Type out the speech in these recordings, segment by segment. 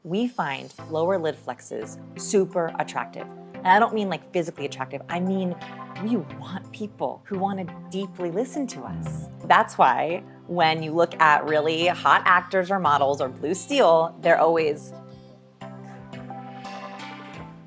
we find lower lid flexes super attractive. And I don't mean like physically attractive. I mean, we want people who want to deeply listen to us. That's why when you look at really hot actors or models or Blue Steel, they're always,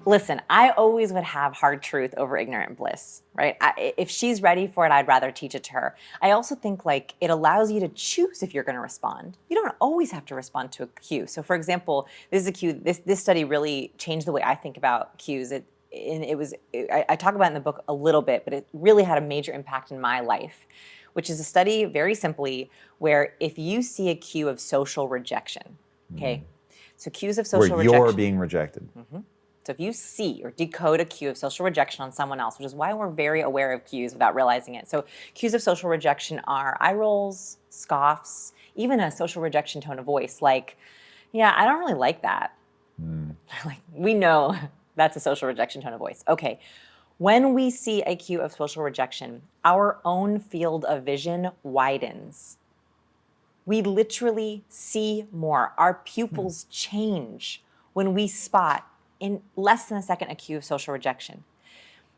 listen, I always would have hard truth over ignorant bliss, right? If she's ready for it, I'd rather teach it to her. I also think like it allows you to choose if you're going to respond. You don't always have to respond to a cue. So for example, this is a cue, this study really changed the way I think about cues. I talk about it in the book a little bit, but it really had a major impact in my life, which is a study very simply where if you see a cue of social rejection, okay? So cues of social rejection. Where you're being rejected. So if you see or decode a cue of social rejection on someone else, which is why we're very aware of cues without realizing it. So cues of social rejection are eye rolls, scoffs, even a social rejection tone of voice, like, yeah, I don't really like that. Like, we know that's a social rejection tone of voice. Okay, when we see a cue of social rejection, our own field of vision widens. We literally see more. Our pupils change when we spot in less than a second a cue of social rejection.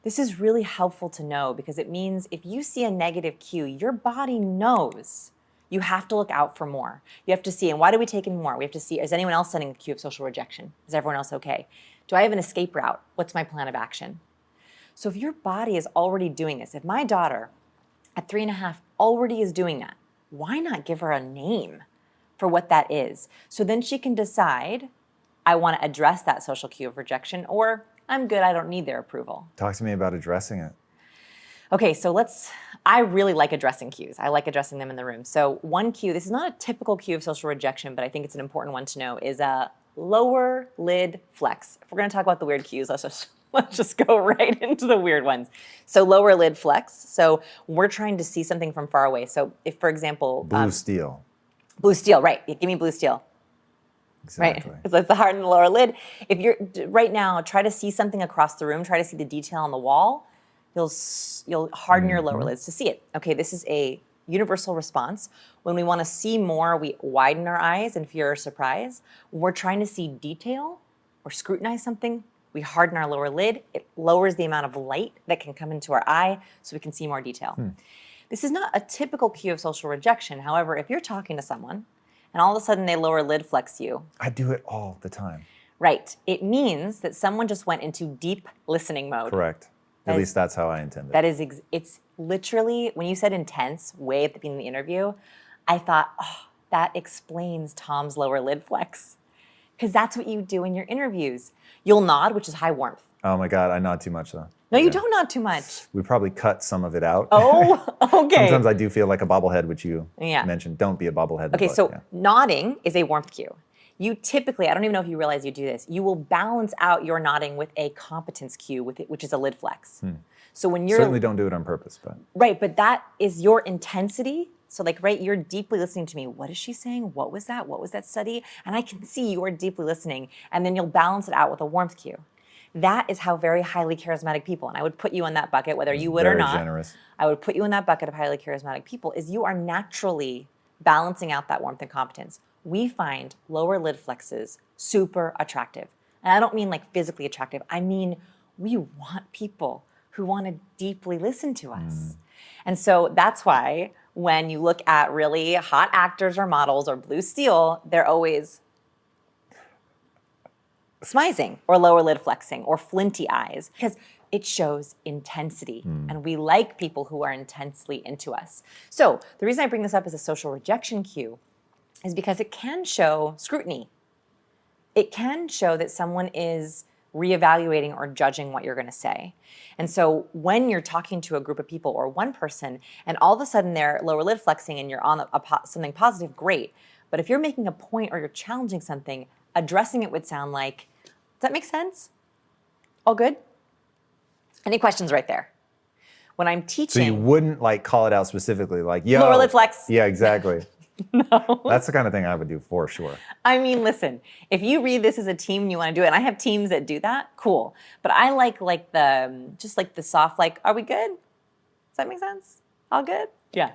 This is really helpful to know because it means if you see a negative cue, your body knows you have to look out for more. You have to see, and why do we take in more? We have to see, is anyone else sending a cue of social rejection? Is everyone else okay? Do I have an escape route? What's my plan of action? So if your body is already doing this, if my daughter at 3.5 already is doing that, why not give her a name for what that is? So then she can decide, I want to address that social cue of rejection, or I'm good, I don't need their approval. Talk to me about addressing it. Okay, so I really like addressing cues. I like addressing them in the room. So one cue, this is not a typical cue of social rejection, but I think it's an important one to know, is a lower lid flex. If we're gonna talk about the weird cues, let's just go right into the weird ones. So lower lid flex. So we're trying to see something from far away. So if, for example, Blue steel. Blue steel, right? Give me blue steel. Exactly. Right? It's like the heart and the lower lid. If you're right now, try to see something across the room. Try to see the detail on the wall. You'll harden your lower lids to see it. Okay, this is a universal response. When we want to see more, we widen our eyes in fear or surprise. When we're trying to see detail or scrutinize something, we harden our lower lid. It lowers the amount of light that can come into our eye so we can see more detail. This is not a typical cue of social rejection. However, if you're talking to someone and all of a sudden they lower lid flex you. I do it all the time. Right. It means that someone just went into deep listening mode. Correct. At least that's how I intend it. That is, it's literally, when you said intense way at the beginning of the interview, I thought, oh, that explains Tom's lower lid flex. Because that's what you do in your interviews. You'll nod, which is high warmth. Oh my God, I nod too much though. No, you don't nod too much. We probably cut some of it out. Oh, okay. Sometimes I do feel like a bobblehead, which you mentioned. Don't be a bobblehead. Okay, so nodding is a warmth cue. You typically, I don't even know if you realize you do this, you will balance out your nodding with a competence cue, which is a lid flex. So when you're... Certainly don't do it on purpose, but... Right, but that is your intensity. So like, right, you're deeply listening to me. What is she saying? What was that? What was that study? And I can see you're deeply listening. And then you'll balance it out with a warmth cue. That is how very highly charismatic people, and I would put you in that bucket, whether you would or not. Very generous. I would put you in that bucket of highly charismatic people, is you are naturally balancing out that warmth and competence. We find lower lid flexes super attractive. And I don't mean like physically attractive. I mean, we want people who want to deeply listen to us. And so that's why when you look at really hot actors or models or Blue Steel, they're always smizing or lower lid flexing or flinty eyes because it shows intensity. And we like people who are intensely into us. So the reason I bring this up as a social rejection cue is because it can show scrutiny. It can show that someone is reevaluating or judging what you're going to say. And so when you're talking to a group of people or one person and all of a sudden they're lower lid flexing and you're on something positive, great. But if you're making a point or you're challenging something, addressing it would sound like, does that make sense? All good? Any questions right there? When I'm teaching... So you wouldn't like call it out specifically, like, yo. Lower lid flex. Yeah, exactly. No. That's the kind of thing I would do for sure. I mean, listen, if you read this as a team and you want to do it, and I have teams that do that, cool. But I like the, just like the soft, like, are we good? Does that make sense? All good? Yeah.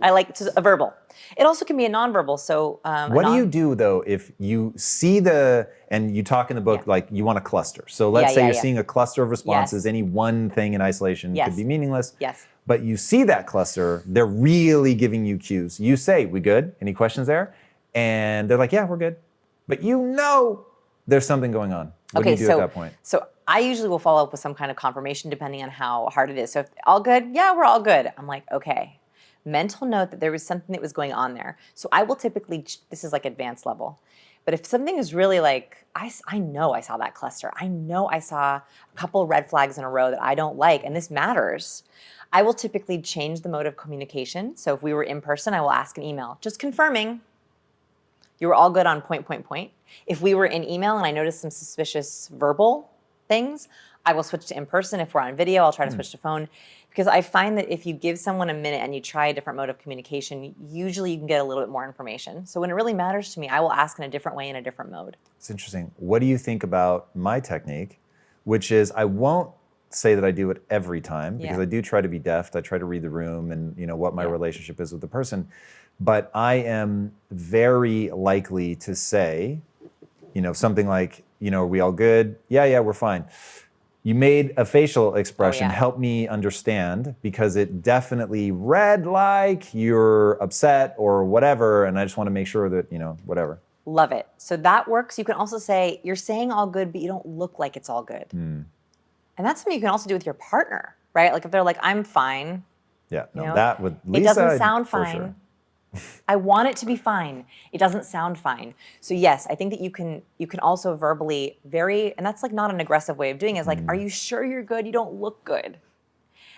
I like a verbal. It also can be a nonverbal. So what do you do though if you see and you talk in the book like you want a cluster. So let's say you're seeing a cluster of responses. Any one thing in isolation could be meaningless. Yes. But you see that cluster, they're really giving you cues. You say, we good? Any questions there? And they're like, yeah, we're good. But you know there's something going on. What do you do at that point? So I usually will follow up with some kind of confirmation depending on how hard it is. So if all good, yeah, we're all good. I'm like, okay. Mental note that there was something that was going on there. So I will typically, this is like advanced level, but if something is really like, I know I saw that cluster. I know I saw a couple red flags in a row that I don't like, and this matters. I will typically change the mode of communication. So if we were in person, I will ask an email, just confirming you were all good on ... If we were in email and I noticed some suspicious verbal things, I will switch to in person. If we're on video, I'll try to switch to phone. Because I find that if you give someone a minute and you try a different mode of communication, usually you can get a little bit more information. So when it really matters to me, I will ask in a different way in a different mode. It's interesting. What do you think about my technique, which is I won't say that I do it every time because I do try to be deft. I try to read the room and what my relationship is with the person. But I am very likely to say, something like, are we all good? Yeah, we're fine. You made a facial expression, help me understand, because it definitely read like you're upset or whatever, and I just want to make sure that, whatever. Love it. So that works. You can also say, you're saying all good, but you don't look like it's all good. And that's something you can also do with your partner, right? Like if they're like, I'm fine. Yeah, no, that with Lisa, it doesn't sound fine. Sure. I want it to be fine. It doesn't sound fine. So yes, I think that you can also verbally and that's like not an aggressive way of doing it. It's like, are you sure you're good? You don't look good.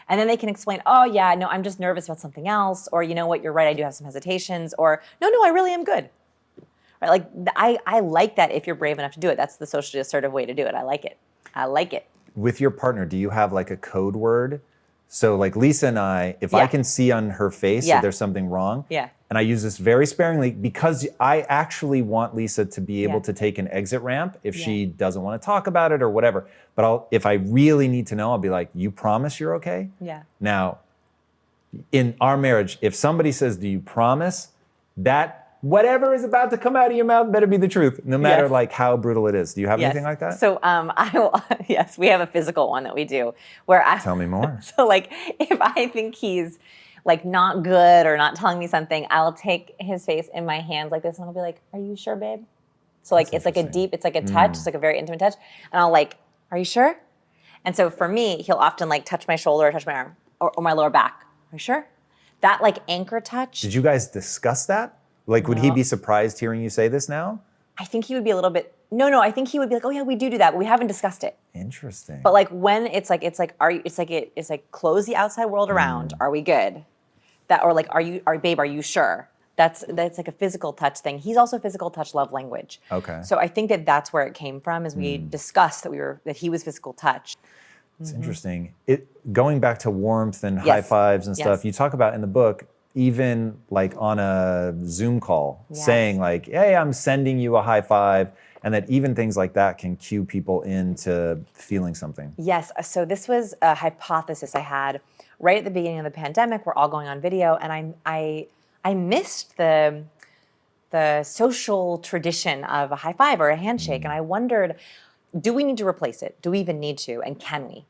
And then they can explain, oh yeah, no, I'm just nervous about something else. Or you know what, you're right, I do have some hesitations. Or no, I really am good. Right? Like I like that if you're brave enough to do it. That's the socially assertive way to do it. I like it. With your partner, do you have like a code word? So like Lisa and I, if I can see on her face that there's something wrong, and I use this very sparingly because I actually want Lisa to be able to take an exit ramp if she doesn't want to talk about it or whatever. But if I really need to know, I'll be like, you promise you're okay? Yeah. Now, in our marriage, if somebody says, do you promise? That whatever is about to come out of your mouth better be the truth, no matter like how brutal it is. Do you have anything like that? So yes, we have a physical one that we do where Tell me more. So like if I think he's like not good or not telling me something, I'll take his face in my hands like this and I'll be like, are you sure, babe? So like it's like it's like a touch, it's like a very intimate touch. And I'll like, are you sure? And so for me, he'll often like touch my shoulder, or touch my arm, or my lower back. Are you sure? That like anchor touch. Did you guys discuss that? Like, would he be surprised hearing you say this now? I think he would be a little bit, no, I think he would be like, oh yeah, we do that, but we haven't discussed it. Interesting. But like when it's like close the outside world around, are we good? That, or like, babe, are you sure? That's like a physical touch thing. He's also physical touch love language. Okay. So I think that that's where it came from, is we discussed that he was physical touch. It's interesting. Going back to warmth and high fives and stuff, you talk about in the book, even like on a Zoom call, saying like, hey, I'm sending you a high five, and that even things like that can cue people into feeling something. Yes, so this was a hypothesis I had right at the beginning of the pandemic. We're all going on video, and I missed the social tradition of a high five or a handshake, and I wondered, do we need to replace it? Do we even need to, and can we?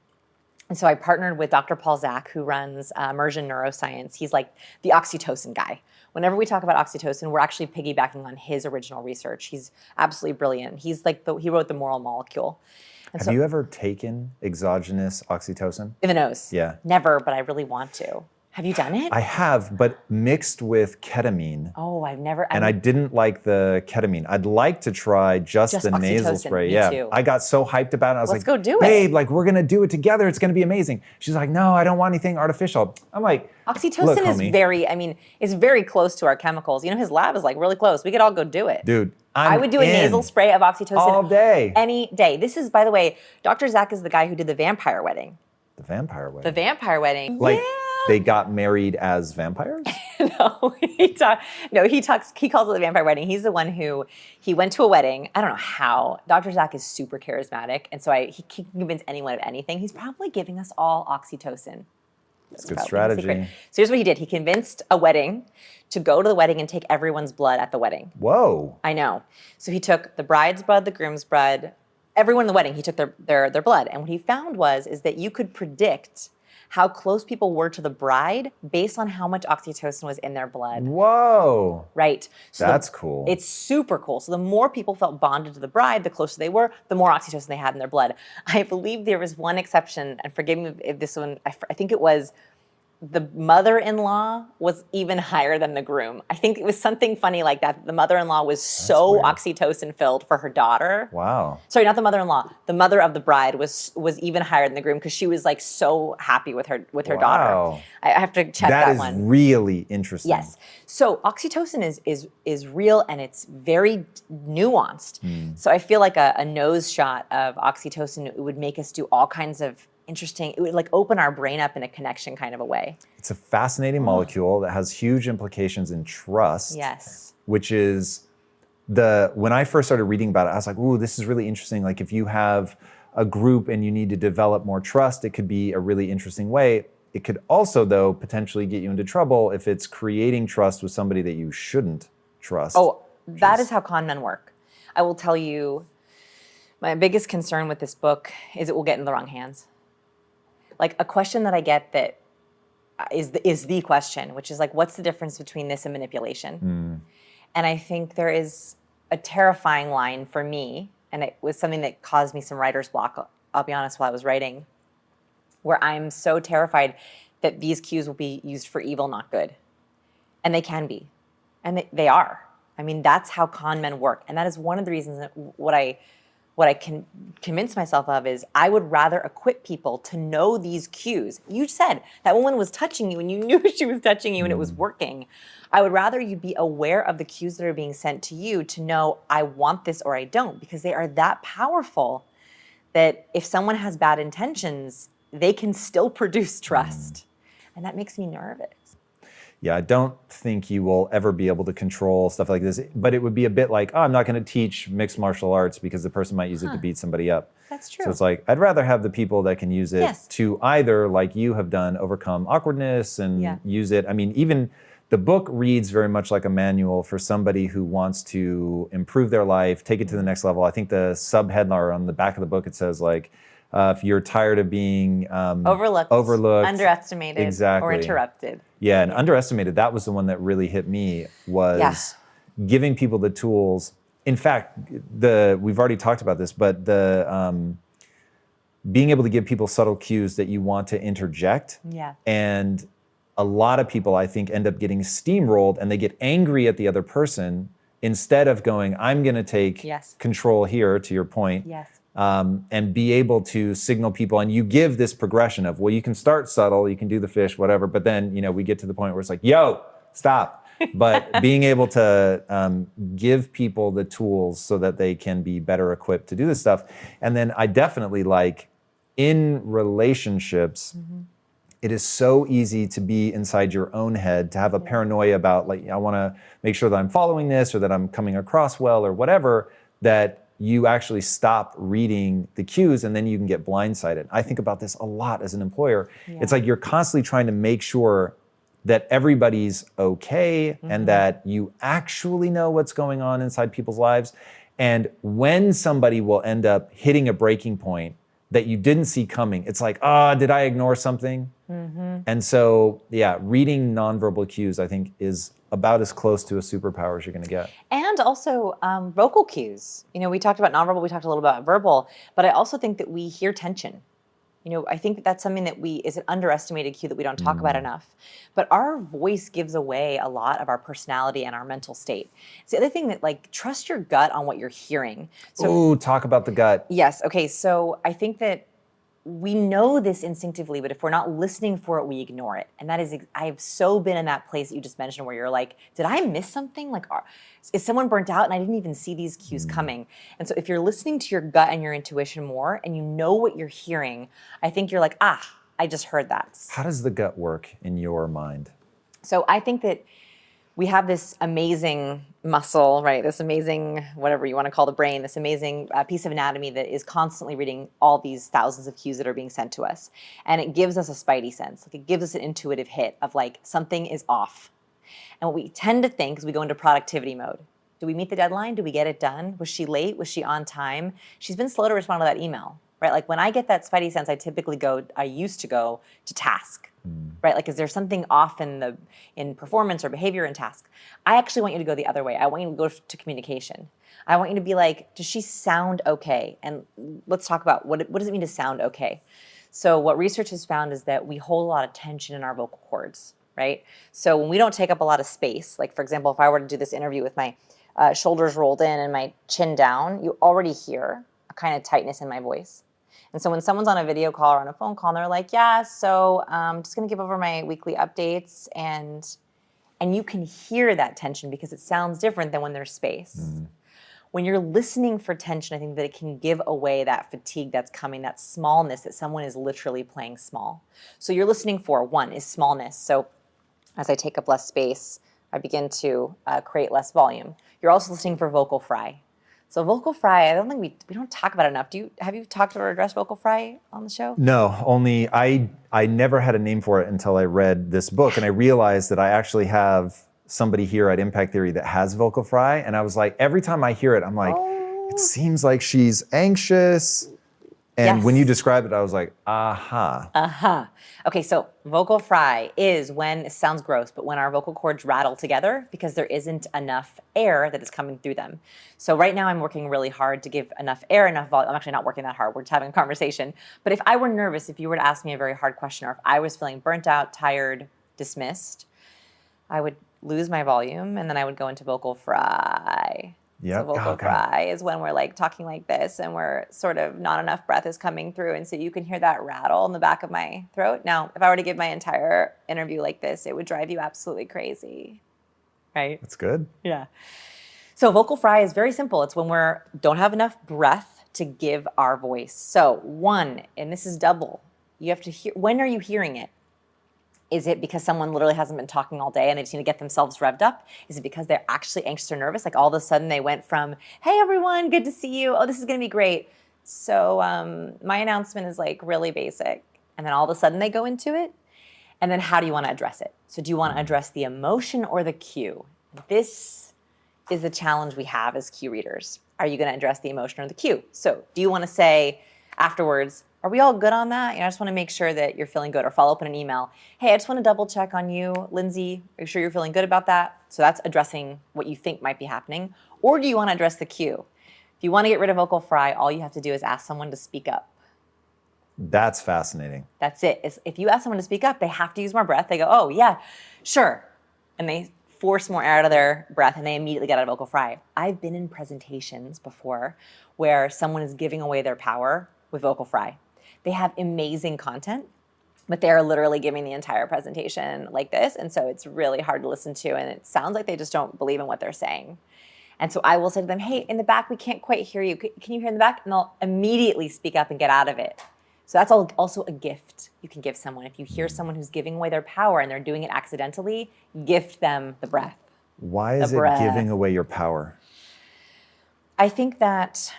And so I partnered with Dr. Paul Zak, who runs Immersion Neuroscience. He's like the oxytocin guy. Whenever we talk about oxytocin, we're actually piggybacking on his original research. He's absolutely brilliant. He's like he wrote The Moral Molecule. And Have you ever taken exogenous oxytocin? In the nose? Yeah. Never, but I really want to. Have you done it? I have, but mixed with ketamine. Oh, I've never. And I didn't like the ketamine. I'd like to try just the nasal spray. Me too. I got so hyped about it. I was Let's go do it. Babe, like we're gonna do it together. It's gonna be amazing. She's like, no, I don't want anything artificial. I'm like, oxytocin look, is homie. it's very close to our chemicals. You know, his lab is like really close. We could all go do it. Dude, I would do a nasal spray of oxytocin all day. Any day. This is, by the way, Dr. Zak is the guy who did the vampire wedding. The vampire wedding? The vampire wedding. Like, they got married as vampires? He calls it the vampire wedding. He's the one who, he went to a wedding. I don't know how. Dr. Zak is super charismatic, and so he can convince anyone of anything. He's probably giving us all oxytocin. It's a good strategy. So here's what he did. He convinced a wedding to go to the wedding and take everyone's blood at the wedding. Whoa. I know. So he took the bride's blood, the groom's blood, everyone in the wedding, he took their blood. And what he found is that you could predict how close people were to the bride based on how much oxytocin was in their blood. Whoa. Right. So that's cool. It's super cool. So the more people felt bonded to the bride, the closer they were, the more oxytocin they had in their blood. I believe there was one exception, and forgive me if this one, I think it was the mother-in-law was even higher than the groom. I think it was something funny like that. The mother-in-law was so oxytocin-filled for her daughter. Wow. Sorry, not the mother-in-law. The mother of the bride was even higher than the groom because she was like so happy with her daughter. I have to check that one. That is really interesting. Yes. So oxytocin is real and it's very nuanced. So I feel like a nose shot of oxytocin would make us do all kinds of interesting, it would like open our brain up in a connection kind of a way. It's a fascinating molecule that has huge implications in trust. Yes. Which is when I first started reading about it, I was like, ooh, this is really interesting. Like if you have a group and you need to develop more trust, it could be a really interesting way. It could also, though, potentially get you into trouble if it's creating trust with somebody that you shouldn't trust. Oh, that is how con men work. I will tell you, my biggest concern with this book is it will get in the wrong hands. Like a question that I get that is the question, which is like, what's the difference between this and manipulation? And I think there is a terrifying line for me, and it was something that caused me some writer's block, I'll be honest, while I was writing, where I'm so terrified that these cues will be used for evil, not good. And they can be. And they are. I mean, that's how con men work. And that is one of the reasons that what I can convince myself of is I would rather equip people to know these cues. You said that woman was touching you and you knew she was touching you and it was working. I would rather you be aware of the cues that are being sent to you to know I want this or I don't, because they are that powerful that if someone has bad intentions, they can still produce trust. And that makes me nervous. Yeah, I don't think you will ever be able to control stuff like this, but it would be a bit like, oh, I'm not going to teach mixed martial arts because the person might use it to beat somebody up. That's true. So it's like, I'd rather have the people that can use it to either, like you have done, overcome awkwardness and use it. I mean, even the book reads very much like a manual for somebody who wants to improve their life, take it to the next level. I think the subheadline on the back of the book, it says like, if you're tired of being overlooked, underestimated, or interrupted. Yeah, and underestimated, that was the one that really hit me, was giving people the tools. In fact, we've already talked about this, but being able to give people subtle cues that you want to interject. Yeah. And a lot of people, I think, end up getting steamrolled and they get angry at the other person instead of going, I'm going to take control here, to your point. Yes. And be able to signal people, and you give this progression of, well, you can start subtle, you can do the fish, whatever, but then, we get to the point where it's like, yo, stop. But being able to give people the tools so that they can be better equipped to do this stuff. And then I definitely like, in relationships, it is so easy to be inside your own head, to have a paranoia about, like, I want to make sure that I'm following this or that I'm coming across well or whatever, that you actually stop reading the cues and then you can get blindsided. I think about this a lot as an employer. It's like you're constantly trying to make sure that everybody's okay and that you actually know what's going on inside people's lives. And when somebody will end up hitting a breaking point that you didn't see coming, it's like, did I ignore something? And so, reading nonverbal cues, I think, is about as close to a superpower as you're going to get. And also vocal cues. We talked about nonverbal, we talked a little about verbal, but I also think that we hear tension. I think that's something that is an underestimated cue that we don't talk about enough. But our voice gives away a lot of our personality and our mental state. It's the other thing that, like, trust your gut on what you're hearing. So, talk about the gut. Yes. Okay. So I think that we know this instinctively, but if we're not listening for it, we ignore it. And that is, I've so been in that place that you just mentioned where you're like, did I miss something? Like, is someone burnt out and I didn't even see these cues coming? And so if you're listening to your gut and your intuition more and you know what you're hearing, I think you're like, I just heard that. How does the gut work in your mind? So I think that we have this amazing muscle, right? This amazing, whatever you want to call the brain, this amazing piece of anatomy that is constantly reading all these thousands of cues that are being sent to us. And it gives us a spidey sense. Like it gives us an intuitive hit of like something is off. And what we tend to think is we go into productivity mode. Do we meet the deadline? Did we get it done? Was she late? Was she on time? She's been slow to respond to that email, right? Like when I get that spidey sense, I used to go to task. Right? Like, is there something off in performance or behavior in task? I actually want you to go the other way. I want you to go to communication. I want you to be like, does she sound okay? And let's talk about what does it mean to sound okay? So what research has found is that we hold a lot of tension in our vocal cords, right? So when we don't take up a lot of space, like for example, if I were to do this interview with my shoulders rolled in and my chin down, you already hear a kind of tightness in my voice. And so when someone's on a video call or on a phone call and they're like, yeah, so I'm just going to give over my weekly updates, and you can hear that tension because it sounds different than when there's space. When you're listening for tension, I think that it can give away that fatigue that's coming, that smallness, that someone is literally playing small. So you're listening for, one, is smallness. So as I take up less space, I begin to create less volume. You're also listening for vocal fry. So vocal fry, I don't think we don't talk about it enough. Have you talked or addressed vocal fry on the show? No, only I never had a name for it until I read this book, and I realized that I actually have somebody here at Impact Theory that has vocal fry, and I was like, every time I hear it, I'm like, it seems like she's anxious. And when you described it, I was like, aha. Okay, so vocal fry is when, it sounds gross, but when our vocal cords rattle together because there isn't enough air that is coming through them. So right now I'm working really hard to give enough air, enough volume. I'm actually not working that hard. We're just having a conversation. But if I were nervous, if you were to ask me a very hard question, or if I was feeling burnt out, tired, dismissed, I would lose my volume and then I would go into vocal fry. Yep. So vocal fry is when we're like talking like this and we're sort of not enough breath is coming through. And so you can hear that rattle in the back of my throat. Now, if I were to give my entire interview like this, it would drive you absolutely crazy. Right? That's good. Yeah. So vocal fry is very simple. It's when don't have enough breath to give our voice. So one, and this is double, you have to hear, when are you hearing it? Is it because someone literally hasn't been talking all day and they just need to get themselves revved up? Is it because they're actually anxious or nervous? Like all of a sudden they went from, hey everyone, good to see you. Oh, this is gonna be great. So my announcement is like really basic. And then all of a sudden they go into it. And then how do you wanna address it? So do you wanna address the emotion or the cue? This is the challenge we have as cue readers. Are you gonna address the emotion or the cue? So do you wanna say afterwards, are we all good on that? I just want to make sure that you're feeling good, or follow up in an email. Hey, I just want to double check on you, Lindsay. Are you sure you're feeling good about that? So that's addressing what you think might be happening. Or do you want to address the cue? If you want to get rid of vocal fry, all you have to do is ask someone to speak up. That's fascinating. That's it. If you ask someone to speak up, they have to use more breath. They go, oh yeah, sure. And they force more air out of their breath and they immediately get out of vocal fry. I've been in presentations before where someone is giving away their power with vocal fry. They have amazing content, but they're literally giving the entire presentation like this. And so it's really hard to listen to. And it sounds like they just don't believe in what they're saying. And so I will say to them, hey, in the back, we can't quite hear you. Can you hear in the back? And they'll immediately speak up and get out of it. So that's also a gift you can give someone. If you hear someone who's giving away their power and they're doing it accidentally, gift them the breath. Why is it giving away your power? I think that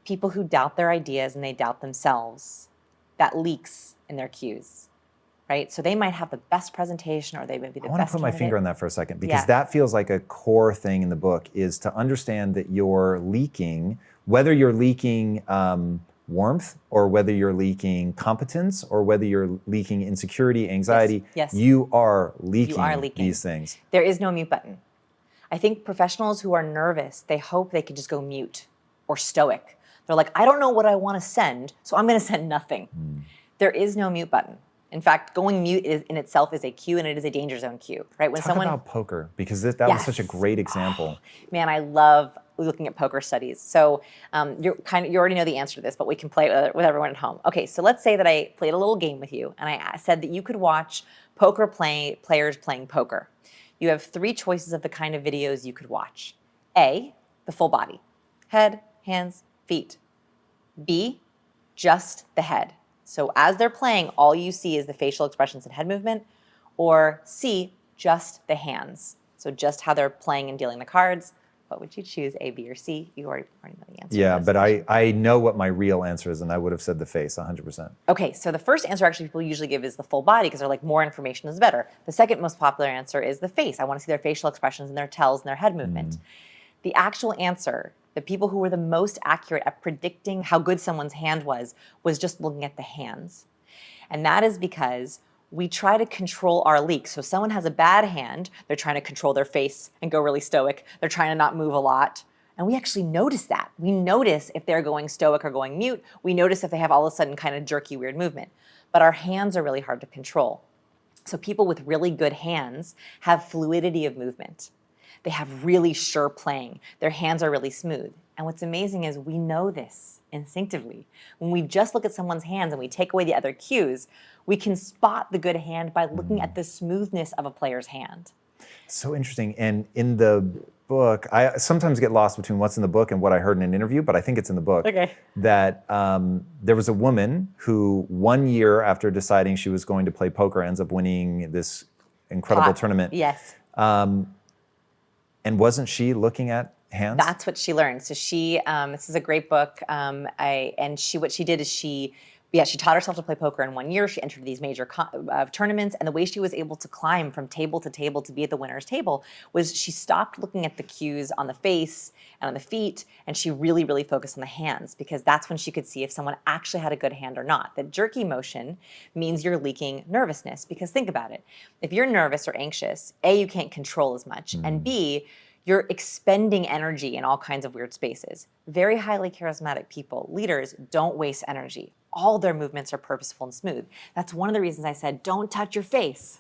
people who doubt their ideas and they doubt themselves, that leaks in their cues, right? So they might have the best presentation or they may be the best I want to put my candidate. finger on that for a second because that feels like a core thing in the book, is to understand that you're leaking, whether you're leaking warmth or whether you're leaking competence or whether you're leaking insecurity, anxiety, yes. You are leaking these things. There is no mute button. I think professionals who are nervous, they hope they could just go mute or stoic. They're like, I don't know what I want to send, so I'm going to send nothing. There is no mute button. In fact, going mute in itself is a cue, and it is a danger zone cue, right? When Talk about poker, because that was such a great example. Man, I love looking at poker studies. So you already know the answer to this, but we can play it with everyone at home. Okay, so let's say that I played a little game with you, and I said that you could watch players playing poker. You have 3 choices of the kind of videos you could watch. A, the full body, head, hands, feet. B, just the head. So as they're playing, all you see is the facial expressions and head movement. Or C, just the hands. So just how they're playing and dealing the cards. What would you choose, A, B, or C? You already know the answer. Yeah, but I know what my real answer is, and I would have said the face, 100%. Okay, so the first answer actually people usually give is the full body because they're like, more information is better. The second most popular answer is the face. I want to see their facial expressions and their tells and their head movement. The actual answer, the people who were the most accurate at predicting how good someone's hand was just looking at the hands. And that is because we try to control our leaks. So if someone has a bad hand, they're trying to control their face and go really stoic. They're trying to not move a lot. And we actually notice that. We notice if they're going stoic or going mute. We notice if they have all of a sudden kind of jerky, weird movement. But our hands are really hard to control. So people with really good hands have fluidity of movement. They have really sure playing. Their hands are really smooth. And what's amazing is we know this instinctively. When we just look at someone's hands and we take away the other cues, we can spot the good hand by looking at the smoothness of a player's hand. So interesting. And in the book, I sometimes get lost between what's in the book and what I heard in an interview, but I think it's in the book. Okay. That there was a woman who 1 year after deciding she was going to play poker ends up winning this incredible tournament. Yes. And wasn't she looking at hands? That's what she learned. So she, this is a great book. What she did is she taught herself to play poker in 1 year. She entered these major tournaments, and the way she was able to climb from table to table to be at the winner's table was she stopped looking at the cues on the face and on the feet, and she really, really focused on the hands, because that's when she could see if someone actually had a good hand or not. The jerky motion means you're leaking nervousness, because think about it. If you're nervous or anxious, A, you can't control as much, and B, you're expending energy in all kinds of weird spaces. Very highly charismatic people, leaders, don't waste energy. All their movements are purposeful and smooth. That's one of the reasons I said, don't touch your face.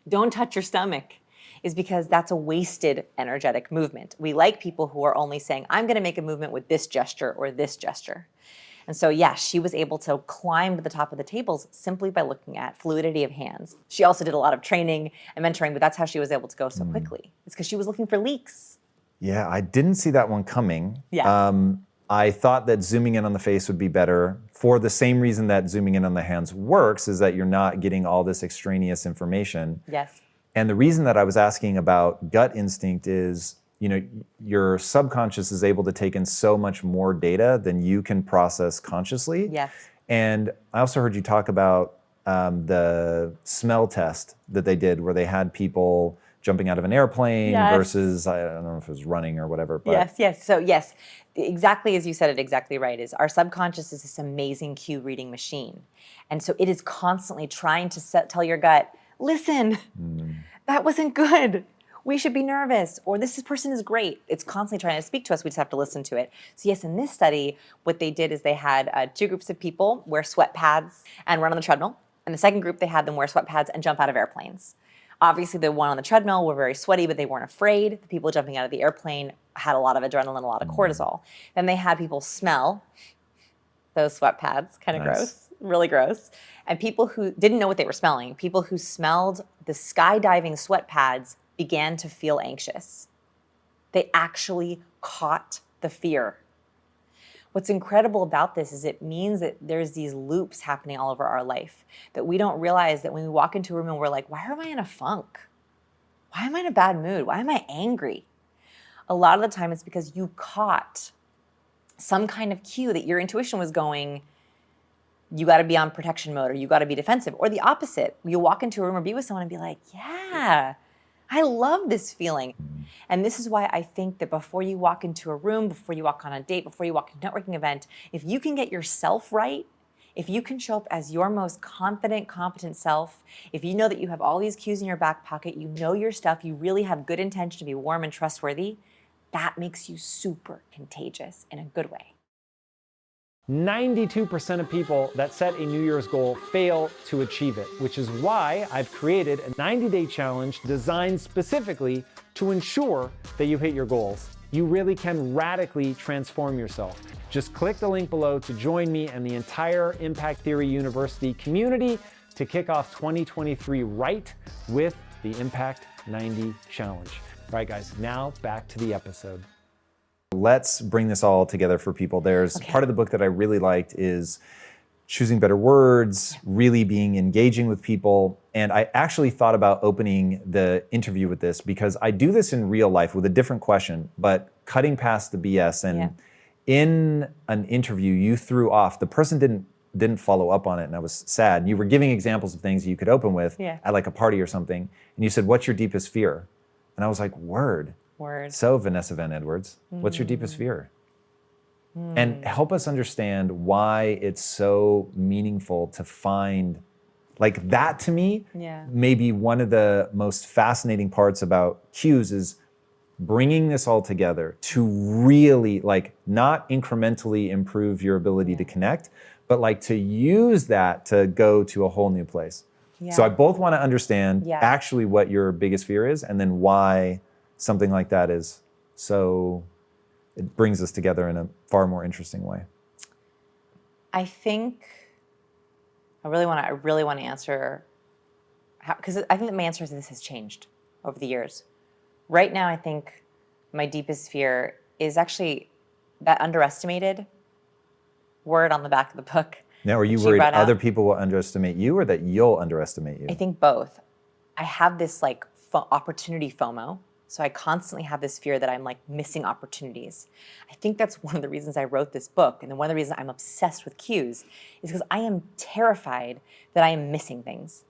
Don't touch your stomach, is because that's a wasted energetic movement. We like people who are only saying, I'm gonna make a movement with this gesture or this gesture. And so, yeah, she was able to climb to the top of the tables simply by looking at fluidity of hands. She also did a lot of training and mentoring, but that's how she was able to go so quickly. It's because she was looking for leaks. Yeah, I didn't see that one coming. Yeah. I thought that zooming in on the face would be better for the same reason that zooming in on the hands works, is that you're not getting all this extraneous information. Yes. And the reason that I was asking about gut instinct is, you know, your subconscious is able to take in so much more data than you can process consciously. Yes. And I also heard you talk about the smell test that they did, where they had people jumping out of an airplane versus, I don't know if it was running or whatever. But Yes. So yes, exactly as you said it exactly right, is our subconscious is this amazing cue reading machine. And so it is constantly trying to tell your gut, listen, that wasn't good. We should be nervous, or this person is great. It's constantly trying to speak to us. We just have to listen to it. So yes, in this study, what they did is they had 2 groups of people wear sweat pads and run on the treadmill. And the second group, they had them wear sweat pads and jump out of airplanes. Obviously, the one on the treadmill were very sweaty, but they weren't afraid. The people jumping out of the airplane had a lot of adrenaline, a lot of cortisol. Then they had people smell those sweat pads, kind of gross, really gross. And people who didn't know what they were smelling, people who smelled the skydiving sweat pads began to feel anxious. They actually caught the fear. What's incredible about this is it means that there's these loops happening all over our life, that we don't realize that when we walk into a room and we're like, why am I in a funk? Why am I in a bad mood? Why am I angry? A lot of the time it's because you caught some kind of cue that your intuition was going, you got to be on protection mode, or you got to be defensive, or the opposite. You walk into a room or be with someone and be like, yeah, I love this feeling. And this is why I think that before you walk into a room, before you walk on a date, before you walk into a networking event, if you can get yourself right, if you can show up as your most confident, competent self, if you know that you have all these cues in your back pocket, you know your stuff, you really have good intention to be warm and trustworthy, that makes you super contagious in a good way. 92% of people that set a New Year's goal fail to achieve it, which is why I've created a 90-day challenge designed specifically to ensure that you hit your goals. You really can radically transform yourself. Just click the link below to join me and the entire Impact Theory University community to kick off 2023 right with the Impact 90 Challenge. All right, guys, now back to the episode. Let's bring this all together for people. There's part of the book that I really liked is choosing better words, really being engaging with people. And I actually thought about opening the interview with this because I do this in real life with a different question, but cutting past the BS. And in an interview you threw off, the person didn't follow up on it, and I was sad. You were giving examples of things you could open with at like a party or something, and you said, "What's your deepest fear?" And I was like, Word. So Vanessa Van Edwards, what's your deepest fear? And help us understand why it's so meaningful to find, like that to me, maybe one of the most fascinating parts about cues is bringing this all together to really like not incrementally improve your ability to connect, but like to use that to go to a whole new place. So I both want to understand actually what your biggest fear is and then why something like that is so, it brings us together in a far more interesting way. I think I really want to answer because I think that my answer to this has changed over the years. Right now, I think my deepest fear is actually that underestimated word on the back of the book. Now, are you worried other people will underestimate you or that you'll underestimate you? I think both. I have this like opportunity FOMO. So I constantly have this fear that I'm like missing opportunities. I think that's one of the reasons I wrote this book. And then one of the reasons I'm obsessed with cues is because I am terrified that I am missing things.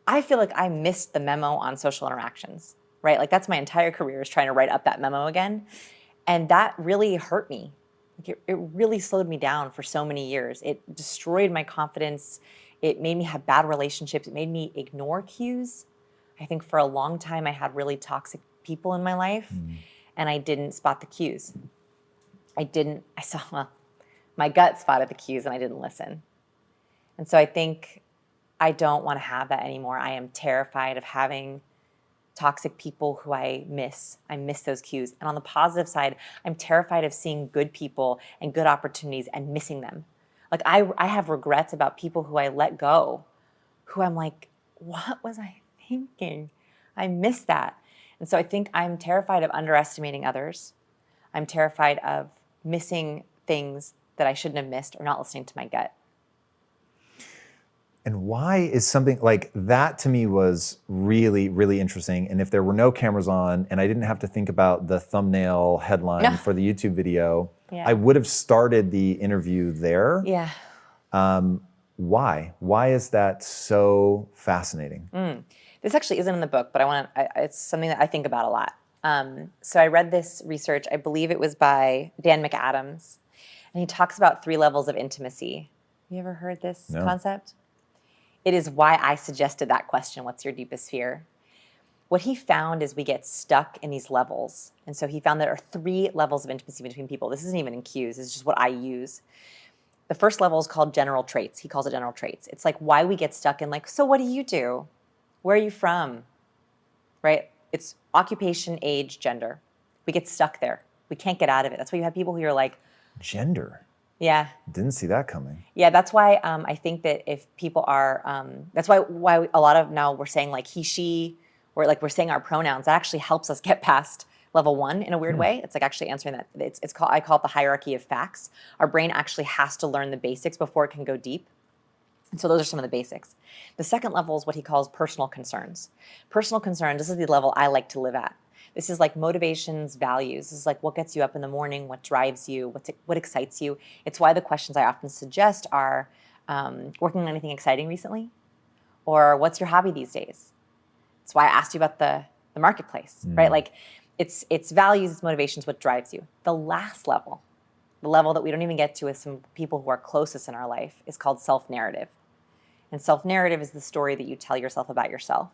I feel like I missed the memo on social interactions, right? Like that's my entire career is trying to write up that memo again. And that really hurt me. Like it really slowed me down for so many years. It destroyed my confidence. It made me have bad relationships. It made me ignore cues. I think for a long time I had really toxic people in my life and I didn't spot the cues. My gut spotted the cues and I didn't listen. And so I think I don't want to have that anymore. I am terrified of having toxic people who I miss. I miss those cues. And on the positive side, I'm terrified of seeing good people and good opportunities and missing them. Like I have regrets about people who I let go, who I'm like, what was I thinking? I miss that. And so I think I'm terrified of underestimating others. I'm terrified of missing things that I shouldn't have missed or not listening to my gut. And why is something like that to me was really, really interesting. And if there were no cameras on and I didn't have to think about the thumbnail headline for the YouTube video, I would have started the interview there. Why? Why is that so fascinating? This actually isn't in the book, but it's something that I think about a lot. So I read this research, I believe it was by Dan McAdams, and he talks about 3 levels of intimacy. Have you ever heard this concept? It is why I suggested that question, what's your deepest fear? What he found is we get stuck in these levels. And so he found there are 3 levels of intimacy between people. This isn't even in cues, this is just what I use. The first level is called general traits. He calls it general traits. It's like why we get stuck in like, so what do you do? Where are you from? Right? It's occupation, age, gender. We get stuck there. We can't get out of it. That's why you have people who are like... Gender? Yeah. Didn't see that coming. Yeah, that's why I think that if people are... that's why a lot of now we're saying like he, she, or like we're saying our pronouns. That actually helps us get past level 1 in a weird way. It's like actually answering that. I call it the hierarchy of facts. Our brain actually has to learn the basics before it can go deep. And so those are some of the basics. The second level is what he calls personal concerns. Personal concerns, this is the level I like to live at. This is like motivations, values. This is like what gets you up in the morning, what drives you, what excites you. It's why the questions I often suggest are working on anything exciting recently? Or what's your hobby these days? It's why I asked you about the marketplace, right? Like it's values, it's motivations, what drives you. The last level, the level that we don't even get to with some people who are closest in our life, is called self-narrative. And self-narrative is the story that you tell yourself about yourself.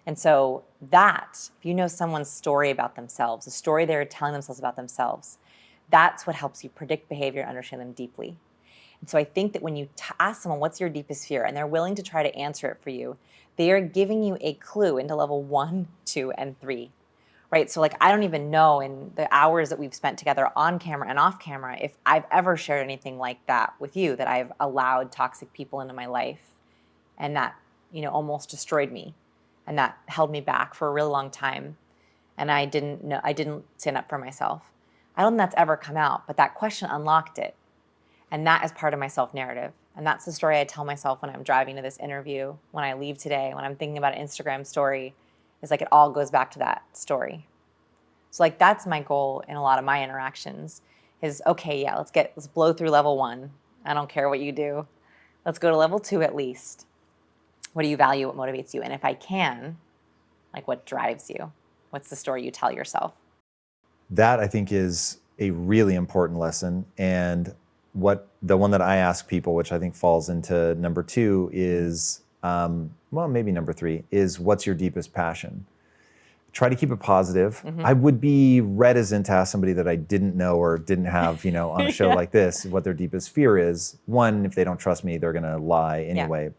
And so that, if you know someone's story about themselves, the story they're telling themselves about themselves, that's what helps you predict behavior and understand them deeply. And so I think that when you ask someone, what's your deepest fear, and they're willing to try to answer it for you, they are giving you a clue into level 1, 2, and 3. Right? So like, I don't even know in the hours that we've spent together on camera and off camera, if I've ever shared anything like that with you, that I've allowed toxic people into my life and that, almost destroyed me and that held me back for a really long time. And I didn't stand up for myself. I don't think that's ever come out, but that question unlocked it. And that is part of my self-narrative. And that's the story I tell myself when I'm driving to this interview, when I leave today, when I'm thinking about an Instagram story. It's like it all goes back to that story. So like that's my goal in a lot of my interactions is, okay, yeah, let's blow through level 1. I don't care what you do. Let's go to level 2 at least. What do you value? What motivates you? And if I can, like what drives you? What's the story you tell yourself? That I think is a really important lesson. And the one that I ask people, which I think falls into number 2 is, well, maybe number 3 is, what's your deepest passion? Try to keep it positive. I would be reticent to ask somebody that I didn't know or didn't have, on a show like this, what their deepest fear is. One, if they don't trust me, they're gonna lie anyway. Yeah.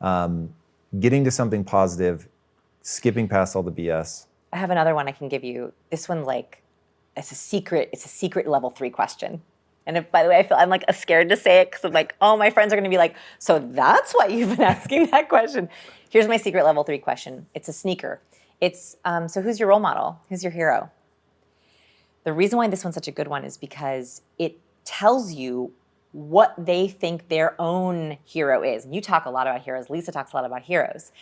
But getting to something positive, skipping past all the BS. I have another one I can give you. This one's like, it's a secret level 3 question. And by the way, I'm like scared to say it because I'm like, oh, my friends are gonna be like, so that's why you've been asking that question. Here's my secret level 3 question. It's a sneaker. It's, so who's your role model? Who's your hero? The reason why this one's such a good one is because it tells you what they think their own hero is. And you talk a lot about heroes. Lisa talks a lot about heroes.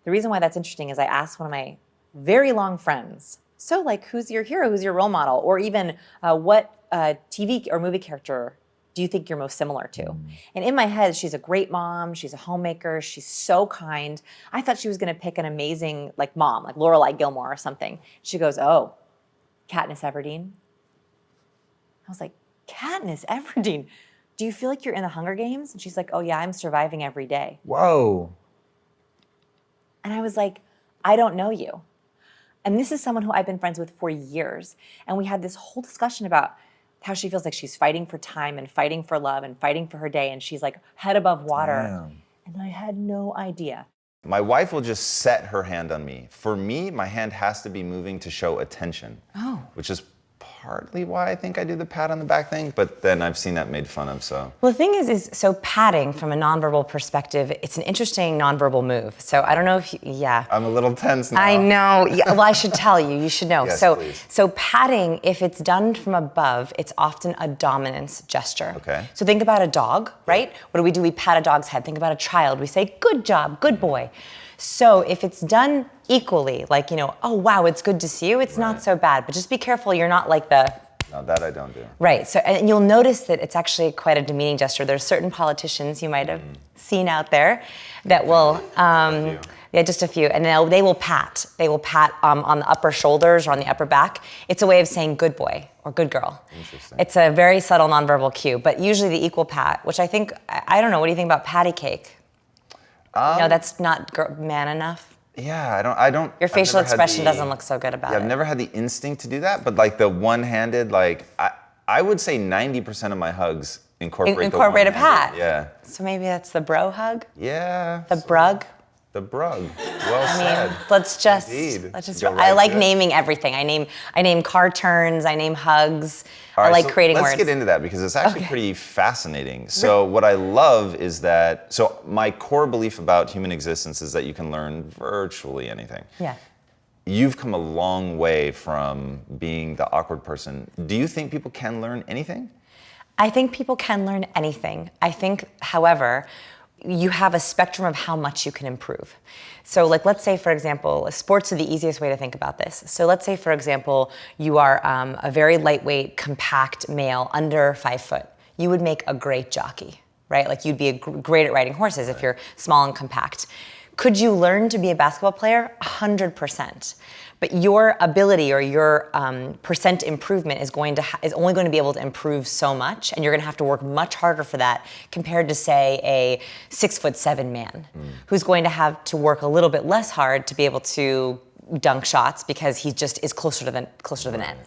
The reason why that's interesting is I asked one of my very long friends, so like, who's your hero? Who's your role model? Or even what TV or movie character do you think you're most similar to? And in my head, she's a great mom. She's a homemaker. She's so kind. I thought she was going to pick an amazing like mom, like Lorelai Gilmore or something. She goes, oh, Katniss Everdeen. I was like, Katniss Everdeen? Do you feel like you're in the Hunger Games? And she's like, oh yeah, I'm surviving every day. Whoa. And I was like, I don't know you. And this is someone who I've been friends with for years. And we had this whole discussion about how she feels like she's fighting for time and fighting for love and fighting for her day. And she's like head above water. Damn. And I had no idea. My wife will just set her hand on me. For me, my hand has to be moving to show attention. Oh. Which is partly why I think I do the pat on the back thing, but then I've seen that made fun of, so. Well, the thing is so patting from a nonverbal perspective, it's an interesting nonverbal move. So I don't know if yeah. I'm a little tense now. I know. Yeah, well, I should tell you. You should know. Yes, please. So patting, if it's done from above, it's often a dominance gesture. Okay. So think about a dog, right? What do? We pat a dog's head. Think about a child. We say, good job, good boy. So if it's done equally, like, oh, wow, it's good to see you, it's not so bad. But just be careful you're not like the... No, that I don't do. Right. So, and you'll notice that it's actually quite a demeaning gesture. There's certain politicians you might have seen out there that will... just a few. And they will pat. They will pat on the upper shoulders or on the upper back. It's a way of saying good boy or good girl. Interesting. It's a very subtle nonverbal cue. But usually the equal pat, which I think... I don't know, what do you think about patty cake? No, that's not man enough. Yeah, I don't. Your facial expression doesn't look so good about it. I've never had the instinct to do that, but like the one-handed, like I would say 90% of my hugs incorporate a pat. Yeah. So maybe that's the bro hug. Yeah. The brug. The brug. Well said. Let's just. Go right I like to it. naming everything. I name car turns. I name hugs. All I right, like so creating let's words. get into that because it's actually pretty fascinating. So what I love is that, so my core belief about human existence is that you can learn virtually anything. Yeah. You've come a long way from being the awkward person. Do you think people can learn anything? I think people can learn anything. I think, however, you have a spectrum of how much you can improve. So like, let's say, for example, sports are the easiest way to think about this. So let's say, for example, you are a very lightweight, compact male under 5 foot. You would make a great jockey, right? Like you'd be great at riding horses if you're small and compact. Could you learn to be a basketball player? 100%. But your ability or your percent improvement is only going to be able to improve so much, and you're going to have to work much harder for that compared to, say, a 6'7" man who's going to have to work a little bit less hard to be able to dunk shots because he just is closer to the net.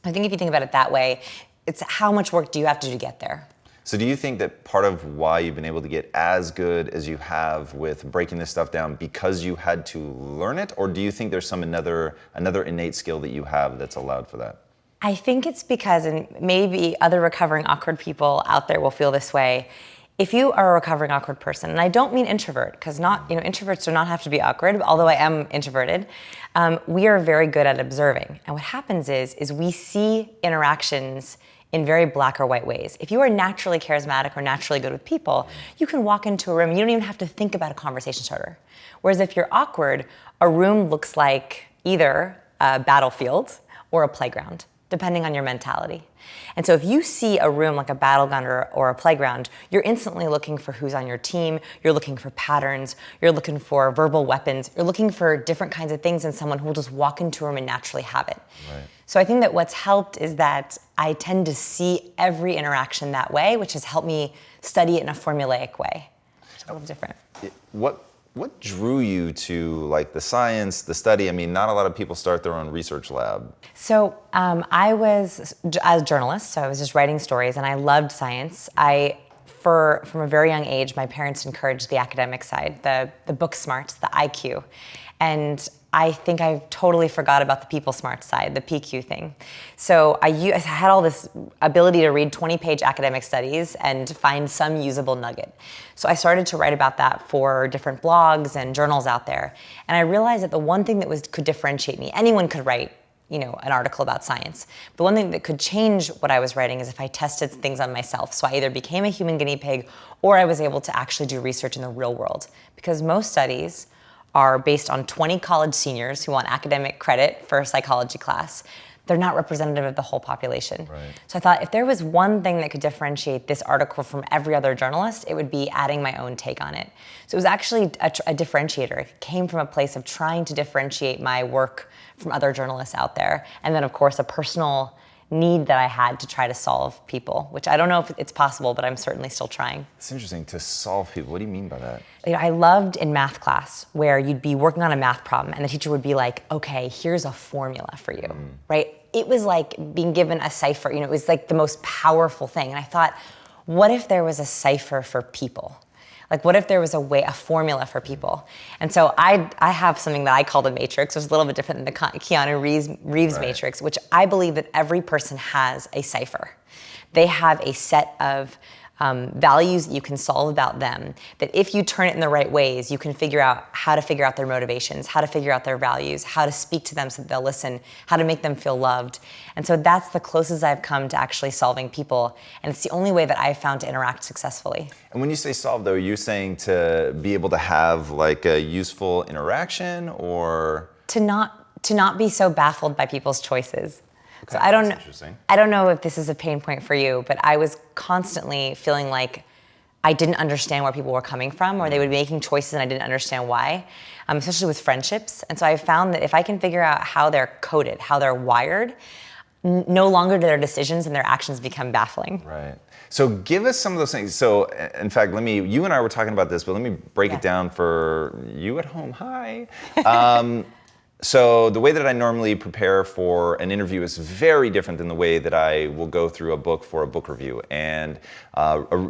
I think if you think about it that way, it's how much work do you have to do to get there? So do you think that part of why you've been able to get as good as you have with breaking this stuff down because you had to learn it? Or do you think there's some another innate skill that you have that's allowed for that? I think it's because, and maybe other recovering awkward people out there will feel this way, if you are a recovering awkward person, and I don't mean introvert, because introverts do not have to be awkward, although I am introverted, we are very good at observing. And what happens is we see interactions in very black or white ways. If you are naturally charismatic or naturally good with people, you can walk into a room and you don't even have to think about a conversation starter. Whereas if you're awkward, a room looks like either a battlefield or a playground, depending on your mentality. And so if you see a room like a battleground or a playground, you're instantly looking for who's on your team, you're looking for patterns, you're looking for verbal weapons, you're looking for different kinds of things in someone who will just walk into a room and naturally have it. Right. So I think that what's helped is that I tend to see every interaction that way, which has helped me study it in a formulaic way. It's a little different. What drew you to like the science, the study? I mean, not a lot of people start their own research lab. So I was a journalist, so I was just writing stories, and I loved science. From a very young age, my parents encouraged the academic side, the book smarts, the IQ. And I think I totally forgot about the people smart side, the PQ thing. So I had all this ability to read 20-page academic studies and find some usable nugget. So I started to write about that for different blogs and journals out there. And I realized that the one thing that could differentiate me, anyone could write, an article about science. But one thing that could change what I was writing is if I tested things on myself. So I either became a human guinea pig or I was able to actually do research in the real world. Because most studies are based on 20 college seniors who want academic credit for a psychology class. They're not representative of the whole population. Right. So I thought if there was one thing that could differentiate this article from every other journalist, it would be adding my own take on it. So it was actually a differentiator. It came from a place of trying to differentiate my work from other journalists out there. And then of course a personal need that I had to try to solve people, which I don't know if it's possible, but I'm certainly still trying. It's interesting to solve people. What do you mean by that? I loved in math class where you'd be working on a math problem and the teacher would be like, okay, here's a formula for you, right? It was like being given a cipher, it was like the most powerful thing. And I thought, what if there was a cipher for people? Like, what if there was a formula for people? And so I have something that I call the matrix, which is a little bit different than the Keanu Reeves Right. matrix, which I believe that every person has a cipher. They have a set of values that you can solve about them, that if you turn it in the right ways, you can figure out how to figure out their motivations, how to figure out their values, how to speak to them so that they'll listen, how to make them feel loved. And so that's the closest I've come to actually solving people. And it's the only way that I've found to interact successfully. And when you say solve, though, are you saying to be able to have like a useful interaction, or To not be so baffled by people's choices. Okay, So I don't that's interesting. I don't know if this is a pain point for you, but I was constantly feeling like I didn't understand where people were coming from, or they would be making choices and I didn't understand why, especially with friendships. And so I found that if I can figure out how they're coded, how they're wired, no longer do their decisions and their actions become baffling. Right. So give us some of those things. So in fact, you and I were talking about this, but let me break it down for you at home. Hi. So the way that I normally prepare for an interview is very different than the way that I will go through a book for a book review. And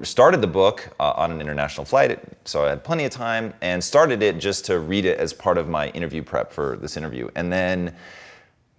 started the book on an international flight, so I had plenty of time, and started it just to read it as part of my interview prep for this interview. And then,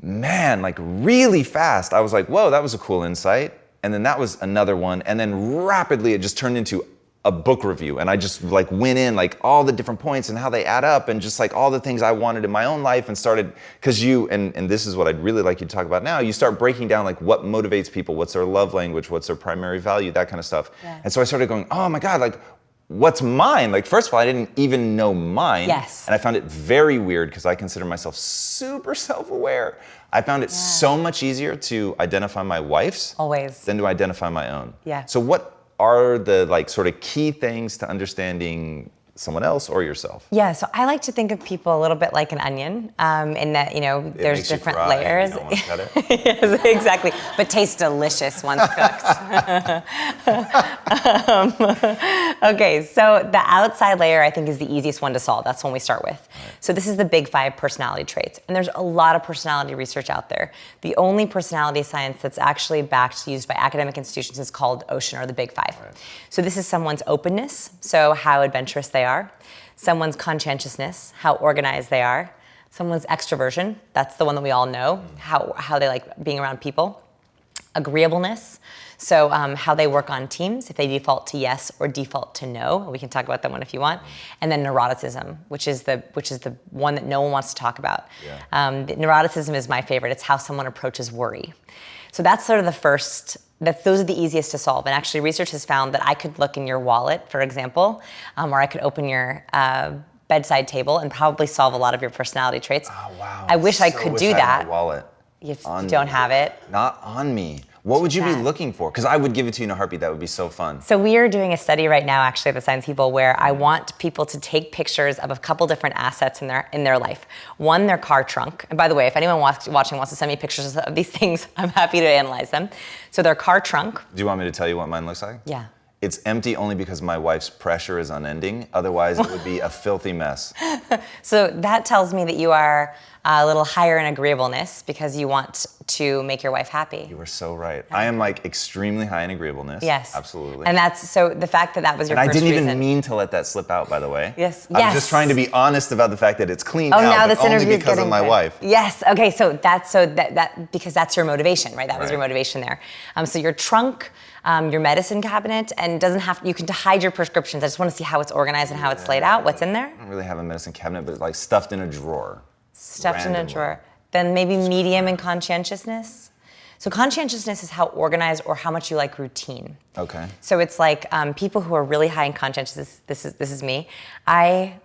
man, like really fast, I was like, whoa, that was a cool insight. And then that was another one. And then rapidly it just turned into a book review, and I just like went in like all the different points and how they add up and just like all the things I wanted in my own life, and started, because and this is what I'd really like you to talk about now, you start breaking down like what motivates people, what's their love language, what's their primary value, that kind of stuff. Yeah. And so I started going, oh my God, like what's mine? Like, first of all, I didn't even know mine. Yes. And I found it very weird because I consider myself super self-aware. I found it so much easier to identify my wife's Always. than to identify my own. Yeah. So what are the like sort of key things to understanding someone else or yourself? Yeah, so I like to think of people a little bit like an onion, in that, there's makes you different cry, layers. you don't want to cut it. Yes, exactly, but tastes delicious once cooked. Okay, so the outside layer I think is the easiest one to solve. That's one we start with. So this is the big 5 personality traits, and there's a lot of personality research out there. The only personality science that's actually backed, used by academic institutions, is called Ocean, or the big 5. Right. So this is someone's openness, so how adventurous they are, someone's conscientiousness, how organized they are, someone's extroversion, that's the one that we all know, how they like being around people, agreeableness, so how they work on teams, if they default to yes or default to no. We can talk about that one if you want. And then neuroticism, which is the one that no one wants to talk about. Yeah. The neuroticism is my favorite. It's how someone approaches worry. So that's sort of the first those are the easiest to solve. And actually research has found that I could look in your wallet, for example, or I could open your bedside table and probably solve a lot of your personality traits. Oh, wow. I wish I could do I had that. my wallet. You don't have it. Not on me. What would you be looking for? Because I would give it to you in a heartbeat. That would be so fun. So we are doing a study right now, actually, at the Science People, where I want people to take pictures of a couple different assets in their life. One, their car trunk. And by the way, if anyone watching wants to send me pictures of these things, I'm happy to analyze them. So their car trunk. Do you want me to tell you what mine looks like? Yeah. It's empty only because my wife's pressure is unending. Otherwise, it would be a filthy mess. So that tells me that you are a little higher in agreeableness because you want to make your wife happy. You were so right. I am like extremely high in agreeableness. Yes. Absolutely. And that's, so the fact that was your and first I didn't reason. even mean to let that slip out, by the way. Yes. I'm just trying to be honest about the fact that it's clean out, now but this interview only is because of getting my good. wife. Yes. Okay. So that because that's your motivation, right? That was your Right. motivation there. So your trunk, your medicine cabinet, and you can hide your prescriptions. I just want to see how it's organized and how it's laid out. What's in there? I don't really have a medicine cabinet, but it's like stuffed in a drawer. Stuffed in a Randomly. drawer. Then maybe medium in conscientiousness. So conscientiousness is how organized or how much you like routine. Okay. So it's like people who are really high in conscientiousness. This is me. I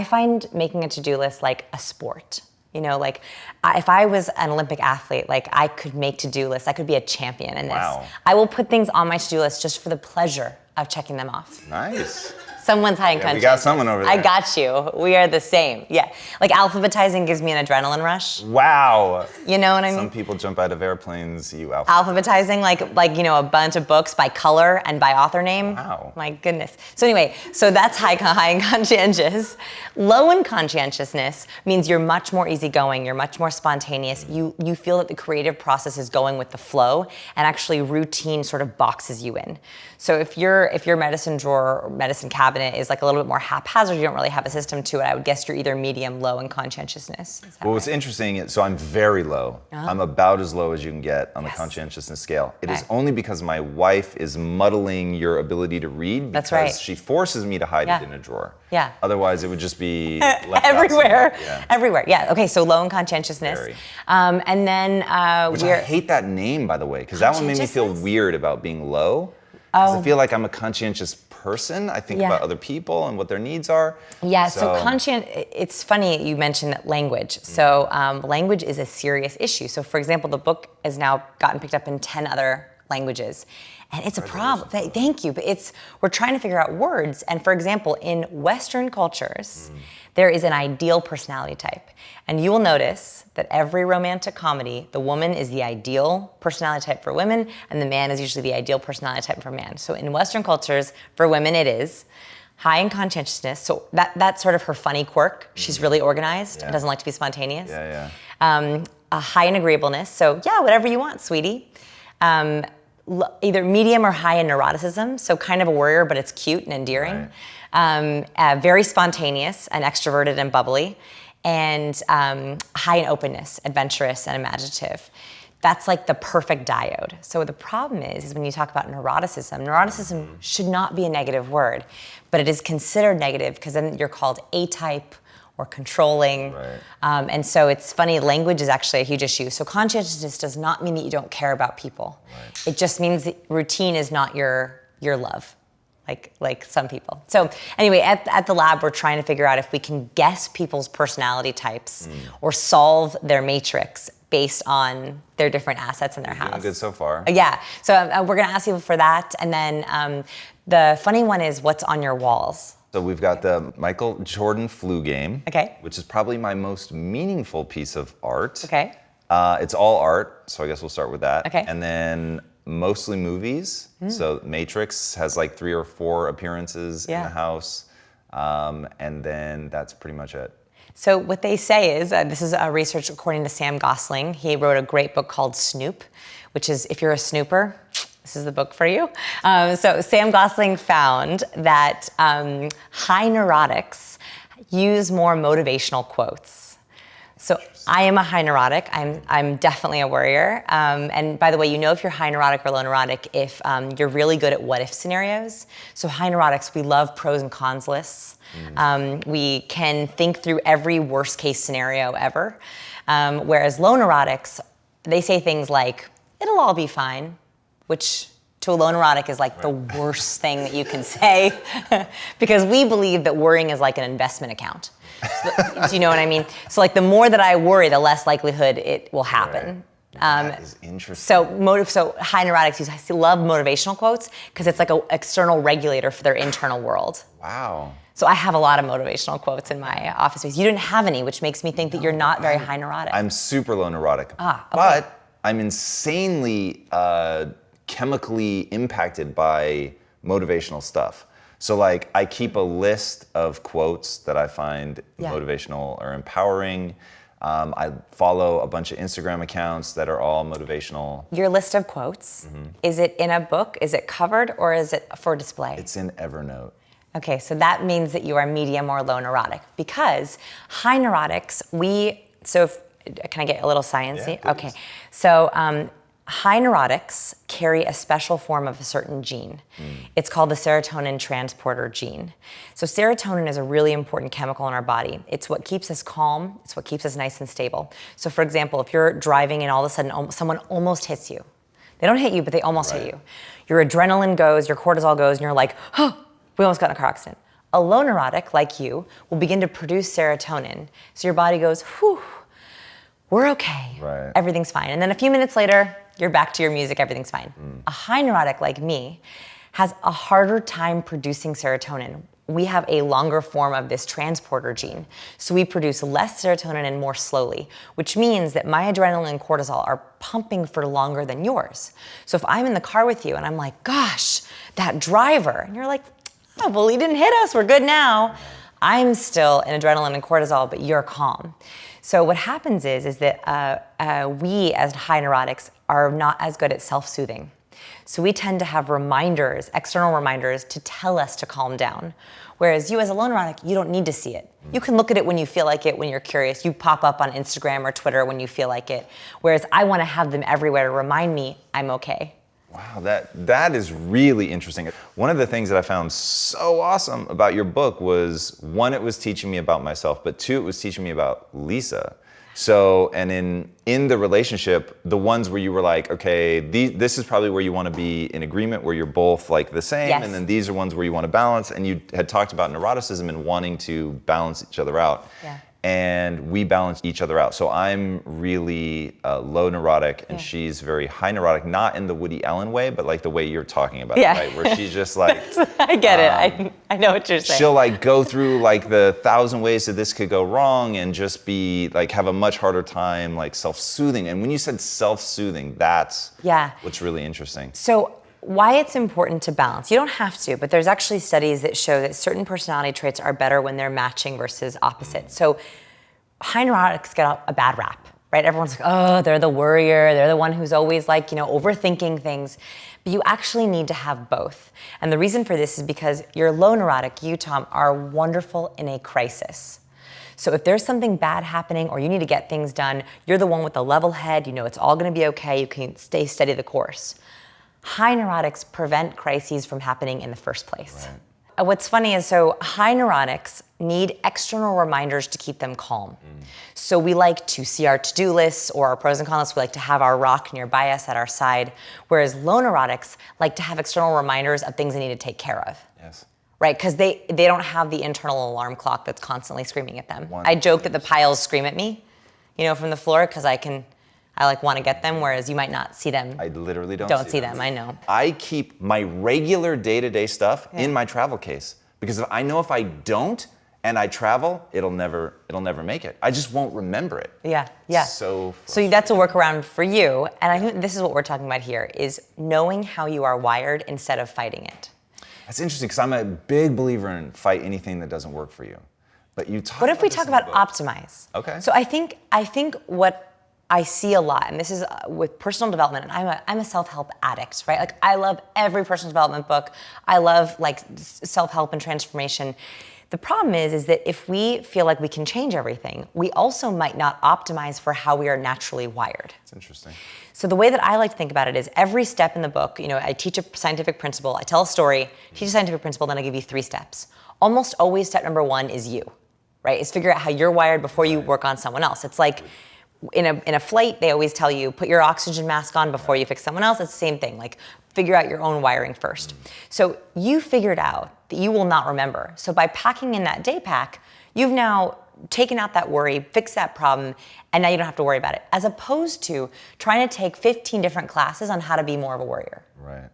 find making a to-do list like a sport. You know, like if I was an Olympic athlete, like I could make to-do lists. I could be a champion in this. Wow. I will put things on my to-do list just for the pleasure of checking them off. Nice. Someone's high in Yeah, conscientiousness. we got someone over there. I got you. We are the same. Yeah. Like alphabetizing gives me an adrenaline rush. Wow. You know what I mean? Some people jump out of airplanes, you alpha. Alphabetizing like a bunch of books by color and by author name. Wow. My goodness. So anyway, so that's high in conscientious. Low in conscientiousness means you're much more easygoing, you're much more spontaneous. You feel that the creative process is going with the flow, and actually routine sort of boxes you in. So if your medicine drawer or medicine cabinet is like a little bit more haphazard, you don't really have a system to it, I would guess you're either medium, low in conscientiousness. Well, what's interesting is, so I'm very low. I'm about as low as you can get on the Yes. conscientiousness scale. It is Okay. only because my wife is muddling your ability to read because That's right. she forces me to hide Yeah. it in a drawer. Yeah. Otherwise, it would just be left Everywhere, outside. Yeah. everywhere. Yeah. Okay. So low in conscientiousness, Very. and then Which we're I hate that name, by the way, because that one made me feel Conscientiousness? weird about being low. Because I feel like I'm a conscientious person. I think Yeah. about other people and what their needs are. Yeah, so it's funny you mentioned language. So language is a serious issue. So for example, the book has now gotten picked up in 10 other languages. And it's a problem. Thank you. But we're trying to figure out words. And for example, in Western cultures, there is an ideal personality type. And you will notice that every romantic comedy, the woman is the ideal personality type for women, and the man is usually the ideal personality type for man. So in Western cultures, for women, it is high in conscientiousness. So that's sort of her funny quirk. She's really organized and doesn't like to be spontaneous. Yeah, yeah. A high in agreeableness. So yeah, whatever you want, sweetie. Either medium or high in neuroticism. So kind of a worrier, but it's cute and endearing. Right. Very spontaneous and extroverted and bubbly. And high in openness, adventurous and imaginative. That's like the perfect diode. So the problem is when you talk about neuroticism should not be a negative word, but it is considered negative because then you're called A-type or controlling. Right. And so it's funny, language is actually a huge issue. So conscientiousness does not mean that you don't care about people. Right. It just means that routine is not your love. Like some people. So anyway, at the lab, we're trying to figure out if we can guess people's personality types or solve their matrix based on their different assets in their house. Doing good so far. Yeah. So we're gonna ask people for that, and then the funny one is what's on your walls. So we've got the Michael Jordan flu game, Okay. which is probably my most meaningful piece of art. Okay. It's all art, so I guess we'll start with that. Okay. And then mostly movies. So Matrix has like 3 or 4 appearances in the house. And then that's pretty much it. So what they say is, this is a research according to Sam Gosling. He wrote a great book called Snoop, which is, if you're a snooper, this is the book for you. So Sam Gosling found that high neurotics use more motivational quotes. So I am a high neurotic. I'm definitely a worrier. And by the way, you know if you're high neurotic or low neurotic if you're really good at what if scenarios. So high neurotics, we love pros and cons lists. We can think through every worst case scenario ever. Whereas low neurotics, they say things like, it'll all be fine. which to a low neurotic is like the worst thing that you can say because we believe that worrying is like an investment account. Do you know what I mean? So like the more that I worry, the less likelihood it will happen. That is interesting. So high neurotics love motivational quotes because it's like an external regulator for their internal world. Wow. So I have a lot of motivational quotes in my office space. You didn't have any, which makes me think that you're not very high neurotic. I'm super low neurotic. Okay. But I'm insanely chemically impacted by motivational stuff. So like I keep a list of quotes that I find motivational or empowering. I follow a bunch of Instagram accounts that are all motivational. Your list of quotes, is it in a book? Is it covered or is it for display? It's in Evernote. Okay, so that means that you are medium or low neurotic because high neurotics, can I get a little sciencey? Yeah, okay, so high neurotics carry a special form of a certain gene. It's called the serotonin transporter gene. So serotonin is a really important chemical in our body. It's what keeps us calm. It's what keeps us nice and stable. So for example, if you're driving and all of a sudden someone almost hits you. They don't hit you, but they almost hit you. Your adrenaline goes, your cortisol goes, and you're like, oh, we almost got in a car accident. A low neurotic, like you, will begin to produce serotonin. So your body goes, whew, we're okay. Right. Everything's fine. And then a few minutes later, you're back to your music, everything's fine. A high neurotic like me has a harder time producing serotonin. We have a longer form of this transporter gene. So we produce less serotonin and more slowly, which means that my adrenaline and cortisol are pumping for longer than yours. So if I'm in the car with you and I'm like, gosh, that driver, and you're like, oh, well, he didn't hit us, we're good now. I'm still in adrenaline and cortisol, but you're calm. So what happens is that we as high neurotics are not as good at self-soothing. So we tend to have reminders, external reminders, to tell us to calm down. Whereas you as a low neurotic, you don't need to see it. You can look at it when you feel like it, when you're curious. You pop up on Instagram or Twitter when you feel like it. Whereas I want to have them everywhere to remind me I'm okay. Wow, that is really interesting. One of the things that I found so awesome about your book was, one, it was teaching me about myself, but two, it was teaching me about Lisa. So, and in the relationship, the ones where you were like, okay, this is probably where you want to be in agreement, where you're both like the same, Yes. and then these are ones where you want to balance, and you had talked about neuroticism and wanting to balance each other out. Yeah. And we balance each other out. So I'm really low neurotic, and she's very high neurotic, not in the Woody Allen way, but like the way you're talking about it, right? Where she's just like, I get it. I know what you're saying. she'll like go through like the 1,000 ways that this could go wrong, and just be like, have a much harder time like self-soothing. And when you said self-soothing, that's what's really interesting. So why it's important to balance. You don't have to, but there's actually studies that show that certain personality traits are better when they're matching versus opposite. So high neurotics get a bad rap, right? Everyone's like, oh, they're the worrier. They're the one who's always like, overthinking things. But you actually need to have both. And the reason for this is because you're low neurotic, you, Tom, are wonderful in a crisis. So if there's something bad happening or you need to get things done, you're the one with the level head, it's all gonna be okay, you can stay steady the course. High neurotics prevent crises from happening in the first place. Right. What's funny is, so high neurotics need external reminders to keep them calm. So we like to see our to-do lists or our pros and cons lists. We like to have our rock nearby us at our side, whereas low neurotics like to have external reminders of things they need to take care of. Yes. Right, because they don't have the internal alarm clock that's constantly screaming at them. I joke that the piles scream at me, from the floor, because I want to get them, whereas you might not see them. I literally don't see them. I know. I keep my regular day-to-day stuff in my travel case, because I know if I don't and I travel, it'll never make it. I just won't remember it. Yeah. So that's a workaround for you, and I think this is what we're talking about here, is knowing how you are wired instead of fighting it. That's interesting, because I'm a big believer in fight anything that doesn't work for you. But you talk. What if we talk about book. optimize? Okay. So I think what I see a lot, and this is with personal development, and I'm a self-help addict, right? Like I love every personal development book. I love like self-help and transformation. The problem is that if we feel like we can change everything, we also might not optimize for how we are naturally wired. That's interesting. So the way that I like to think about it is every step in the book, I teach a scientific principle, I tell a story, teach a scientific principle, then I give you 3 steps. Almost always step number 1 is you, right? Is figure out how you're wired before you work on someone else. It's like in a flight, they always tell you, put your oxygen mask on before you fix someone else. It's the same thing, like figure out your own wiring first. So you figured out that you will not remember. So by packing in that day pack, you've now taken out that worry, fixed that problem, and now you don't have to worry about it. As opposed to trying to take 15 different classes on how to be more of a warrior. Right.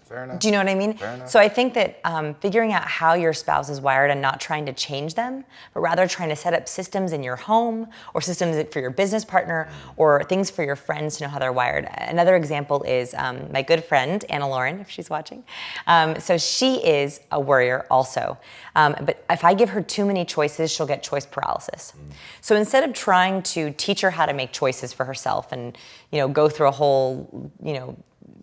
Fair enough. Do you know what I mean? Fair enough. So I think that figuring out how your spouse is wired and not trying to change them, but rather trying to set up systems in your home or systems for your business partner or things for your friends to know how they're wired. Another example is my good friend, Anna Lauren, if she's watching. So she is a warrior also. But if I give her too many choices, she'll get choice paralysis. So instead of trying to teach her how to make choices for herself and, go through a whole,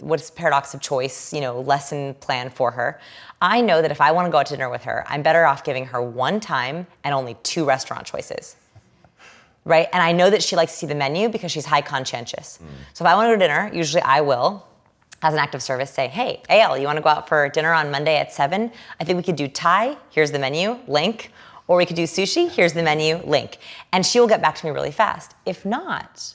what's paradox of choice, lesson plan for her. I know that if I want to go out to dinner with her, I'm better off giving her one time and only 2 restaurant choices, right? And I know that she likes to see the menu because she's high conscientious. So if I want to go to dinner, usually I will, as an act of service, say, hey, AL, you want to go out for dinner on Monday at 7? I think we could do Thai, here's the menu, link. Or we could do sushi, here's the menu, link. And she will get back to me really fast. If not,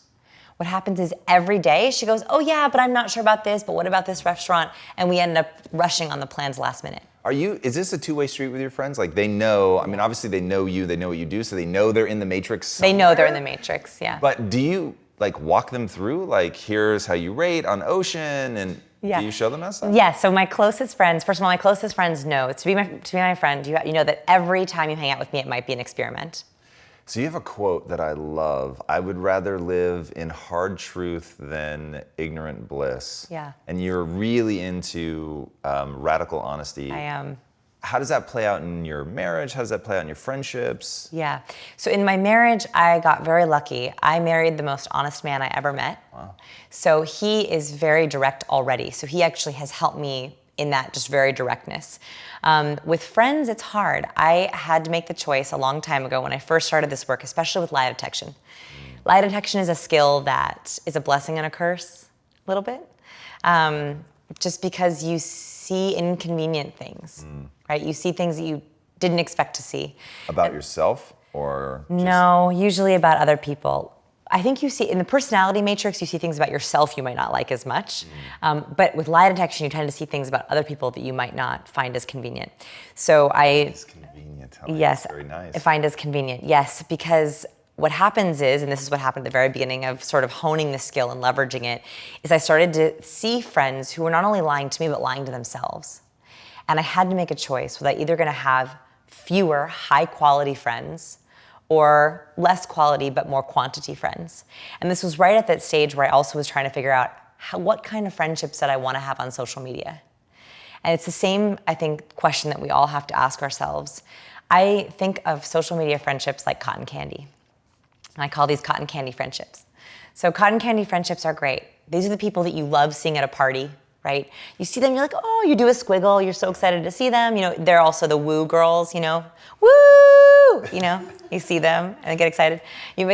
what happens is every day she goes, oh yeah, but I'm not sure about this, but what about this restaurant? And we end up rushing on the plans last minute. Is this a two-way street with your friends? Like they know, obviously they know you, they know what you do, so they know they're in the matrix somewhere. They know they're in the matrix, yeah. But do you walk them through, here's how you rate on Ocean, and do you show them that stuff? Yeah, so my closest friends, first of all, my closest friends know, to be my friend, you know that every time you hang out with me, it might be an experiment. So you have a quote that I love. I would rather live in hard truth than ignorant bliss. Yeah. And you're really into radical honesty. I am. How does that play out in your marriage? How does that play out in your friendships? Yeah. So in my marriage, I got very lucky. I married the most honest man I ever met. Wow. So he is very direct already. So he actually has helped me in that just very directness. With friends, it's hard. I had to make the choice a long time ago when I first started this work, especially with lie detection. Lie detection is a skill that is a blessing and a curse, a little bit. Just because you see inconvenient things, right? You see things that you didn't expect to see. About yourself or just... No, usually about other people. I think you see, in the personality matrix, you see things about yourself you might not like as much. But with lie detection, you tend to see things about other people that you might not find as convenient. So It's convenient. Yes, very nice. I find as convenient, yes, because what happens is, and this is what happened at the very beginning of sort of honing the skill and leveraging it, is I started to see friends who were not only lying to me, but lying to themselves. And I had to make a choice. Was I either gonna have fewer high quality friends or less quality but more quantity friends? And this was right at that stage where I also was trying to figure out what kind of friendships that I want to have on social media. And it's the same, I think, question that we all have to ask ourselves. I think of social media friendships like cotton candy. And I call these cotton candy friendships. So cotton candy friendships are great. These are the people that you love seeing at a party, right? You see them, you're like, oh, you do a squiggle, you're so excited to see them. They're also the woo girls, woo! You see them and get excited.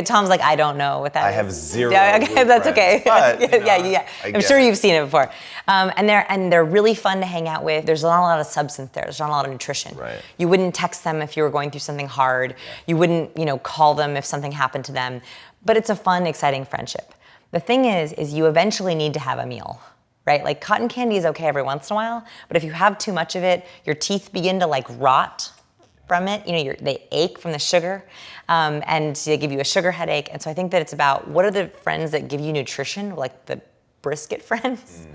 Tom's like, I don't know what that is. I have zero. Yeah, okay, that's okay. But, yeah. I'm sure you've seen it before. And they're really fun to hang out with. There's not a lot of substance there. There's not a lot of nutrition. Right. You wouldn't text them if you were going through something hard. You wouldn't, call them if something happened to them. But it's a fun, exciting friendship. The thing is you eventually need to have a meal. Right? Like cotton candy is okay every once in a while, but if you have too much of it, your teeth begin to rot from it. They ache from the sugar, and they give you a sugar headache. And so I think that it's about what are the friends that give you nutrition, like the brisket friends,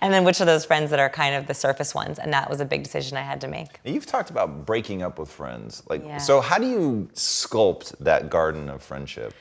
and then which are those friends that are kind of the surface ones. And that was a big decision I had to make. You've talked about breaking up with friends. So how do you sculpt that garden of friendship?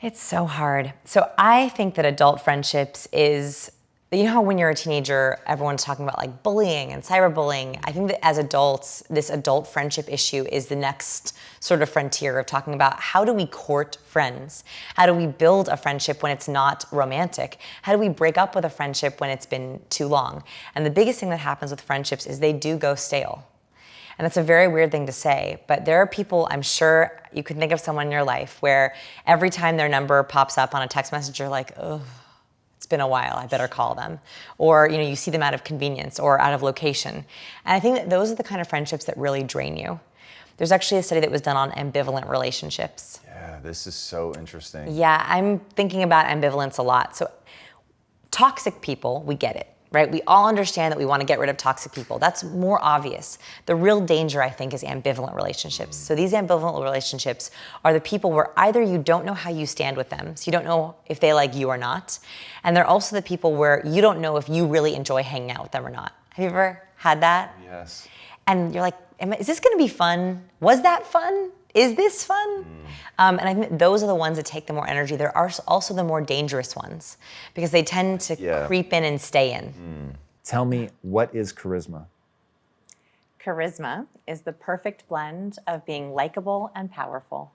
It's so hard. So I think that adult friendships is, how when you're a teenager, everyone's talking about bullying and cyberbullying. I think that as adults, this adult friendship issue is the next sort of frontier of talking about how do we court friends? How do we build a friendship when it's not romantic? How do we break up with a friendship when it's been too long? And the biggest thing that happens with friendships is they do go stale. And that's a very weird thing to say, but there are people, I'm sure you can think of someone in your life where every time their number pops up on a text message, you're like, oh, it's been a while, I better call them. Or you see them out of convenience or out of location. And I think that those are the kind of friendships that really drain you. There's actually a study that was done on ambivalent relationships. Yeah, this is so interesting. Yeah, I'm thinking about ambivalence a lot. So toxic people, we get it, right? We all understand that we want to get rid of toxic people. That's more obvious. The real danger, I think, is ambivalent relationships. So these ambivalent relationships are the people where either you don't know how you stand with them, so you don't know if they like you or not, and they're also the people where you don't know if you really enjoy hanging out with them or not. Have you ever had that? Yes. And you're like, is this going to be fun? Was that fun? Is this fun? And I think those are the ones that take the more energy. There are also the more dangerous ones because they tend to creep in and stay in. Tell me, what is charisma? Charisma is the perfect blend of being likable and powerful.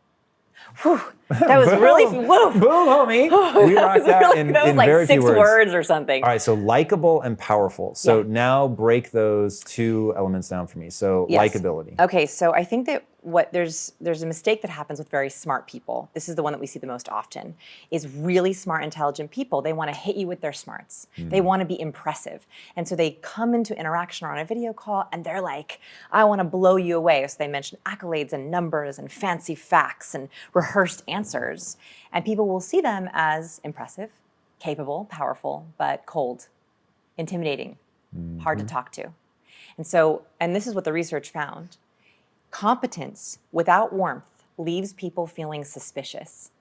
Whew, that was really, whoa. Boom, homie. We rocked that in like very few 6 words or something. All right, so likable and powerful. So now break those 2 elements down for me. So likability. Okay, so I think that there's a mistake that happens with very smart people. This is the one that we see the most often, is really smart, intelligent people. They want to hit you with their smarts. They want to be impressive. And so they come into interaction or on a video call and they're like, I want to blow you away. So they mention accolades and numbers and fancy facts and rehearsed answers. And people will see them as impressive, capable, powerful, but cold, intimidating, hard to talk to. And this is what the research found. Competence without warmth leaves people feeling suspicious.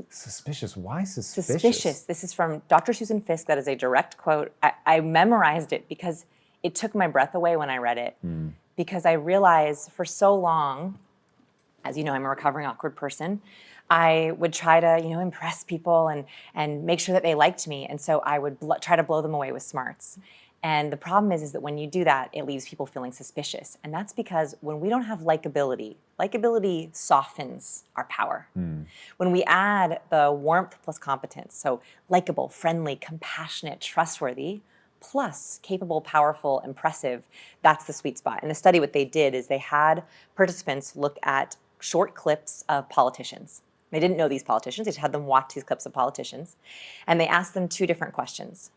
Suspicious? Why suspicious? Suspicious. This is from Dr. Susan Fiske. That is a direct quote. I memorized it because it took my breath away when I read it. Because I realized for so long, as you know, I'm a recovering awkward person, I would try to, impress people and make sure that they liked me. And so I would try to blow them away with smarts. And the problem is that when you do that, it leaves people feeling suspicious. And that's because when we don't have likability softens our power. When we add the warmth plus competence, so likable, friendly, compassionate, trustworthy, plus capable, powerful, impressive, that's the sweet spot. In the study, what they did is they had participants look at short clips of politicians. They didn't know these politicians. They just had them watch these clips of politicians. And they asked them 2 different questions.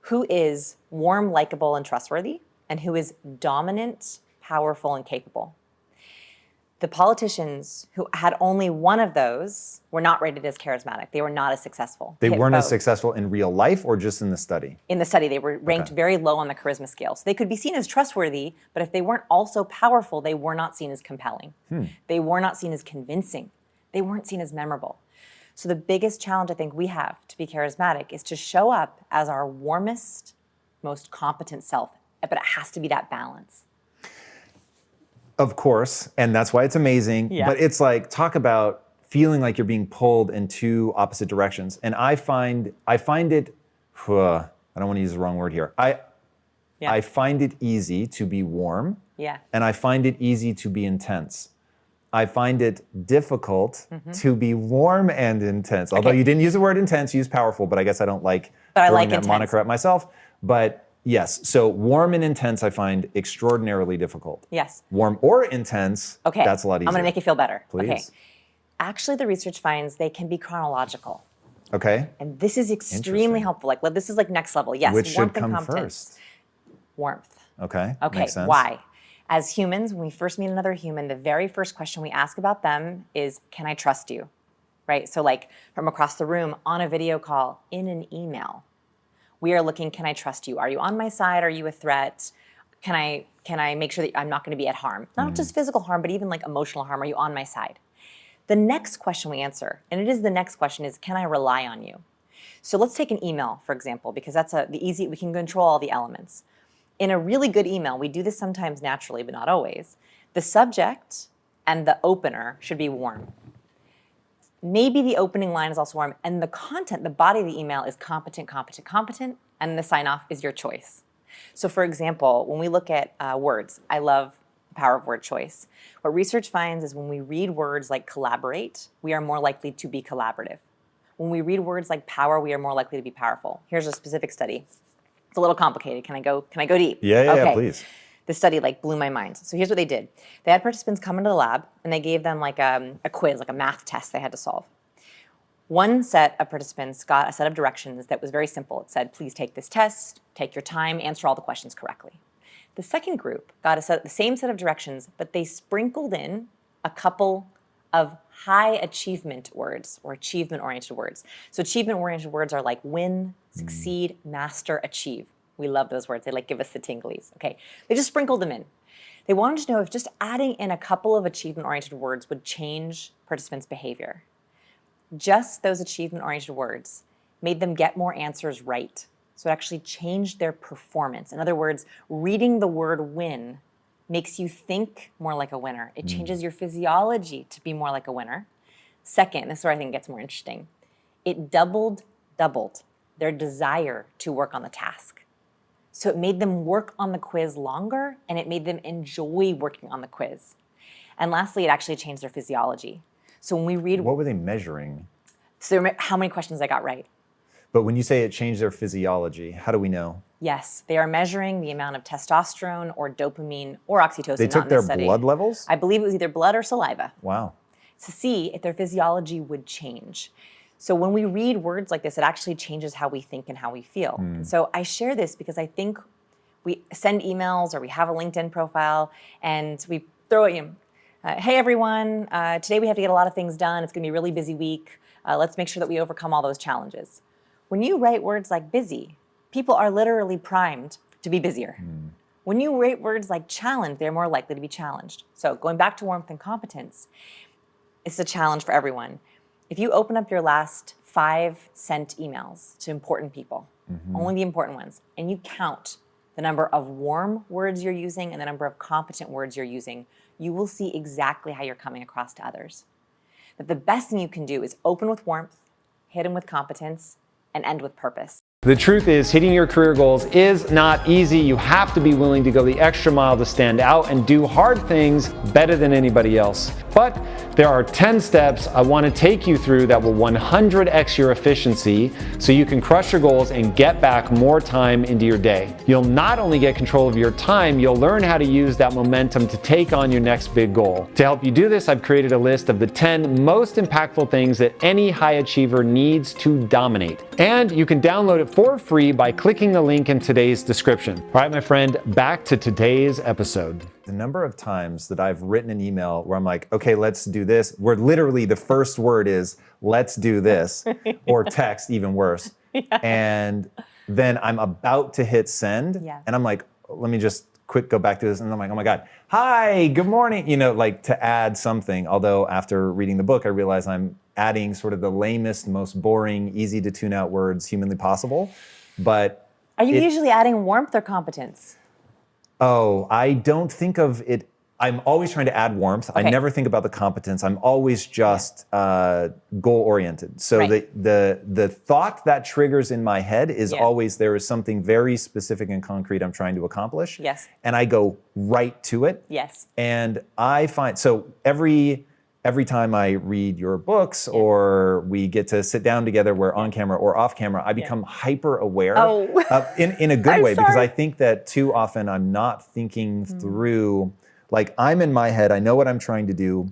Who is warm, likable, and trustworthy? And who is dominant, powerful, and capable? The politicians who had only one of those were not rated as charismatic. They were not as successful. They weren't as successful in real life or just in the study? In the study, they were ranked very low on the charisma scale. So they could be seen as trustworthy, but if they weren't also powerful, they were not seen as compelling. They were not seen as convincing. They weren't seen as memorable. So the biggest challenge I think we have to be charismatic is to show up as our warmest, most competent self, but it has to be that balance. Of course, and that's why it's amazing. Yeah. But it's like, talk about feeling like you're being pulled in 2 opposite directions. And I find it, I don't want to use the wrong word here. I find it easy to be warm. Yeah. And I find it easy to be intense. I find it difficult to be warm and intense. Although you didn't use the word intense, you used powerful, but I guess I don't like throwing that moniker at myself. But yes, so warm and intense I find extraordinarily difficult. Yes. Warm or intense, that's a lot easier. I'm gonna make you feel better. Please. Okay. Actually, the research finds they can be chronological. Okay. And this is extremely helpful. Like, this is like next level. Yes, which should come first? Warmth. Okay, makes sense. Why? As humans, when we first meet another human, the very first question we ask about them is, can I trust you? Right? So like from across the room, on a video call, in an email, we are looking, can I trust you? Are you on my side? Are you a threat? Can I make sure that I'm not going to be at harm? Not just physical harm, but even like emotional harm. Are you on my side? The next question we answer, and it is the next question, is can I rely on you? So let's take an email, for example, because that's we can control all the elements. In a really good email, we do this sometimes naturally, but not always. The subject and the opener should be warm. Maybe the opening line is also warm, and the content, the body of the email is competent, competent, competent, and the sign-off is your choice. So for example, when we look at words, I love the power of word choice. What research finds is when we read words like collaborate, we are more likely to be collaborative. When we read words like power, we are more likely to be powerful. Here's a specific study. It's a little complicated. Can I go deep? Yeah, please. This study blew my mind. So here's what they did. They had participants come into the lab and they gave them a quiz, like a math test they had to solve. One set of participants got a set of directions that was very simple. It said, please take this test, take your time, answer all the questions correctly. The second group got the same set of directions, but they sprinkled in a couple of high achievement words or achievement-oriented words. So achievement-oriented words are like win, succeed, master, achieve. We love those words. They like give us the tinglies. Okay, they just sprinkled them in. They wanted to know if just adding in a couple of achievement-oriented words would change participants' behavior. Just those achievement-oriented words made them get more answers right. So it actually changed their performance. In other words, reading the word win makes you think more like a winner. It changes your physiology to be more like a winner. Second, this is where I think it gets more interesting. It doubled their desire to work on the task. So it made them work on the quiz longer, and it made them enjoy working on the quiz. And lastly, it actually changed their physiology. So when we read... What were they measuring? So how many questions I got right. But when you say it changed their physiology, how do we know? Yes, they are measuring the amount of testosterone or dopamine or oxytocin. They took their blood levels? I believe it was either blood or saliva. Wow. To see if their physiology would change. So when we read words like this, it actually changes how we think and how we feel. And so I share this because I think we send emails or we have a LinkedIn profile and we throw it, hey everyone, today we have to get a lot of things done. It's gonna be a really busy week. Let's make sure that we overcome all those challenges. When you write words like busy, people are literally primed to be busier. When you write words like challenge, they're more likely to be challenged. So going back to warmth and competence, it's a challenge for everyone. If you open up your last 5 sent emails to important people, only the important ones, and you count the number of warm words you're using and the number of competent words you're using, you will see exactly how you're coming across to others. But the best thing you can do is open with warmth, hit them with competence, and end with purpose. The truth is, hitting your career goals is not easy. You have to be willing to go the extra mile to stand out and do hard things better than anybody else. But there are 10 steps I want to take you through that will 100x your efficiency so you can crush your goals and get back more time into your day. You'll not only get control of your time, you'll learn how to use that momentum to take on your next big goal. To help you do this, I've created a list of the 10 most impactful things that any high achiever needs to dominate. And you can download it for free by clicking the link in today's description. All right, my friend, back to today's episode. The number of times that I've written an email where I'm like, okay, let's do this, where literally the first word is, let's do this, or text, even worse. And then I'm about to hit send, and I'm like, let me just quick go back to this, and I'm like, oh my God, hi, good morning, like to add something. Although after reading the book, I realize I'm adding sort of the lamest, most boring, easy to tune out words humanly possible. But are you usually adding warmth or competence? Oh, I don't think of it. I'm always trying to add warmth. I never think about the competence. I'm always just goal-oriented. So the thought that triggers in my head is always there is something very specific and concrete I'm trying to accomplish. Yes. And I go right to it. Yes. And I find, so every time I read your books or we get to sit down together, we're on camera or off camera, I become hyper aware in a good way, because I think that too often I'm not thinking through, like I'm in my head, I know what I'm trying to do,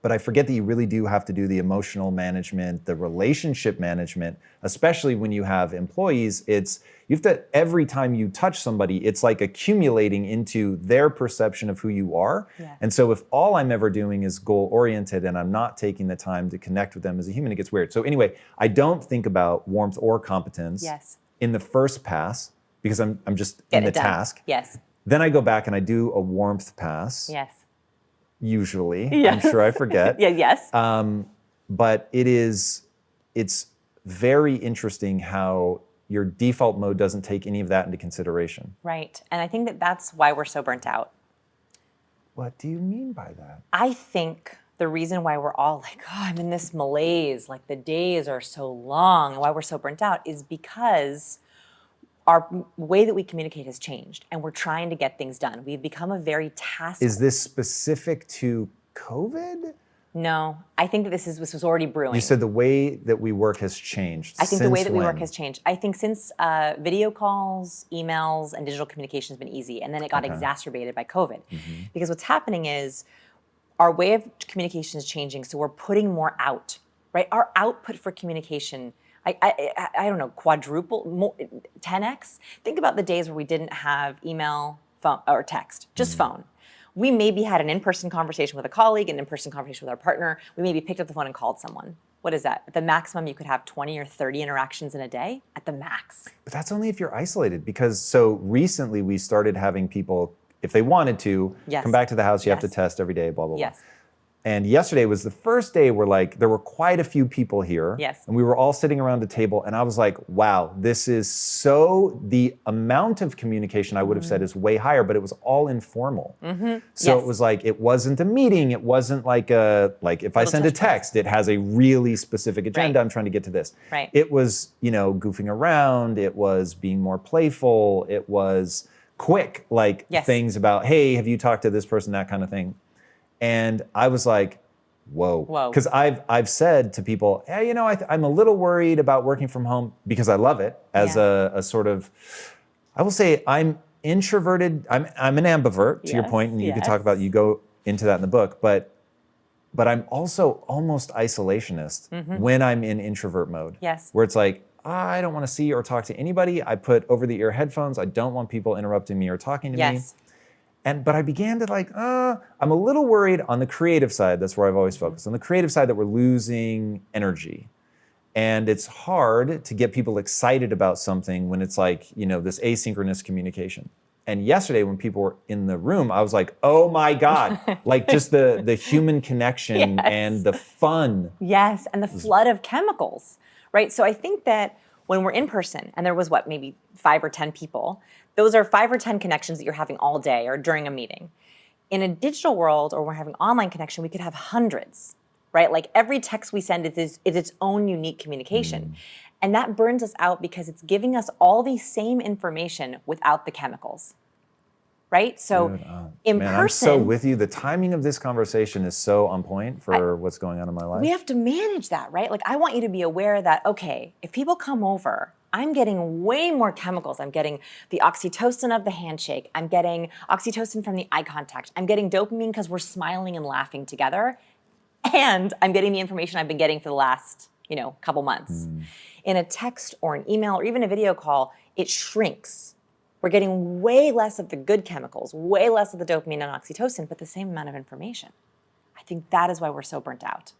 but I forget that you really do have to do the emotional management, the relationship management, especially when you have employees. You have to, every time you touch somebody, it's like accumulating into their perception of who you are. And so if all I'm ever doing is goal-oriented and I'm not taking the time to connect with them as a human, it gets weird. So anyway, I don't think about warmth or competence in the first pass because I'm just in the task. Then I go back and I do a warmth pass. Usually. I'm sure I forget. But it's very interesting how your default mode doesn't take any of that into consideration. Right. And I think that that's why we're so burnt out. What do you mean by that? I think the reason why we're all like, oh, I'm in this malaise, like the days are so long, and why we're so burnt out is because our way that we communicate has changed and we're trying to get things done. We've become a very task. Is this specific to COVID? No, I think that this was already brewing. You said the way that we work has changed. I think the way that we work has changed. I think since video calls, emails, and digital communication has been easy, and then it got exacerbated by COVID. Because what's happening is our way of communication is changing, so we're putting more out, right? Our output for communication, I don't know, quadruple, 10x? Think about the days where we didn't have email, phone or text, just phone. We maybe had an in-person conversation with a colleague, an in-person conversation with our partner. We maybe picked up the phone and called someone. What is that? At the maximum, you could have 20 or 30 interactions in a day at the max. But that's only if you're isolated, because so recently we started having people, if they wanted to, come back to the house, you have to test every day, blah, blah, blah. Yes. And yesterday was the first day where like there were quite a few people here. Yes. And we were all sitting around a table and I was like, wow, this is so, the amount of communication I would have said is way higher, but it was all informal. So it was like, it wasn't a meeting. It wasn't like if I send a text, it has a really specific agenda. I'm trying to get to this. It was, you know, goofing around. It was being more playful. It was quick, like things about, hey, have you talked to this person, that kind of thing. And I was like, whoa. Because I've said to people, hey, you know, I'm a little worried about working from home because I love it as a sort of, I will say I'm introverted. I'm an ambivert to your point, and you could talk about, you go into that in the book, but I'm also almost isolationist when I'm in introvert mode. Where it's like, I don't want to see or talk to anybody. I put over-the-ear headphones. I don't want people interrupting me or talking to me. But I began to like, I'm a little worried on the creative side. That's where I've always focused. On the creative side, that we're losing energy. And it's hard to get people excited about something when it's like, you know, this asynchronous communication. And yesterday when people were in the room, I was like, oh my God, like just the human connection and the fun. And the flood of chemicals, right? So I think that when we're in person and there was maybe 5 or 10 people, those are 5 or 10 connections that you're having all day or during a meeting. In a digital world, or we're having online connection, we could have hundreds, right? Like every text we send is its own unique communication. And that burns us out because it's giving us all the same information without the chemicals, right? So in person— I'm so with you. The timing of this conversation is so on point for what's going on in my life. We have to manage that, right? Like I want you to be aware that, okay, if people come over, I'm getting way more chemicals. I'm getting the oxytocin of the handshake. I'm getting oxytocin from the eye contact. I'm getting dopamine because we're smiling and laughing together. And I'm getting the information I've been getting for the last, couple months. In a text or an email or even a video call, it shrinks. We're getting way less of the good chemicals, way less of the dopamine and oxytocin, but the same amount of information. I think that is why we're so burnt out.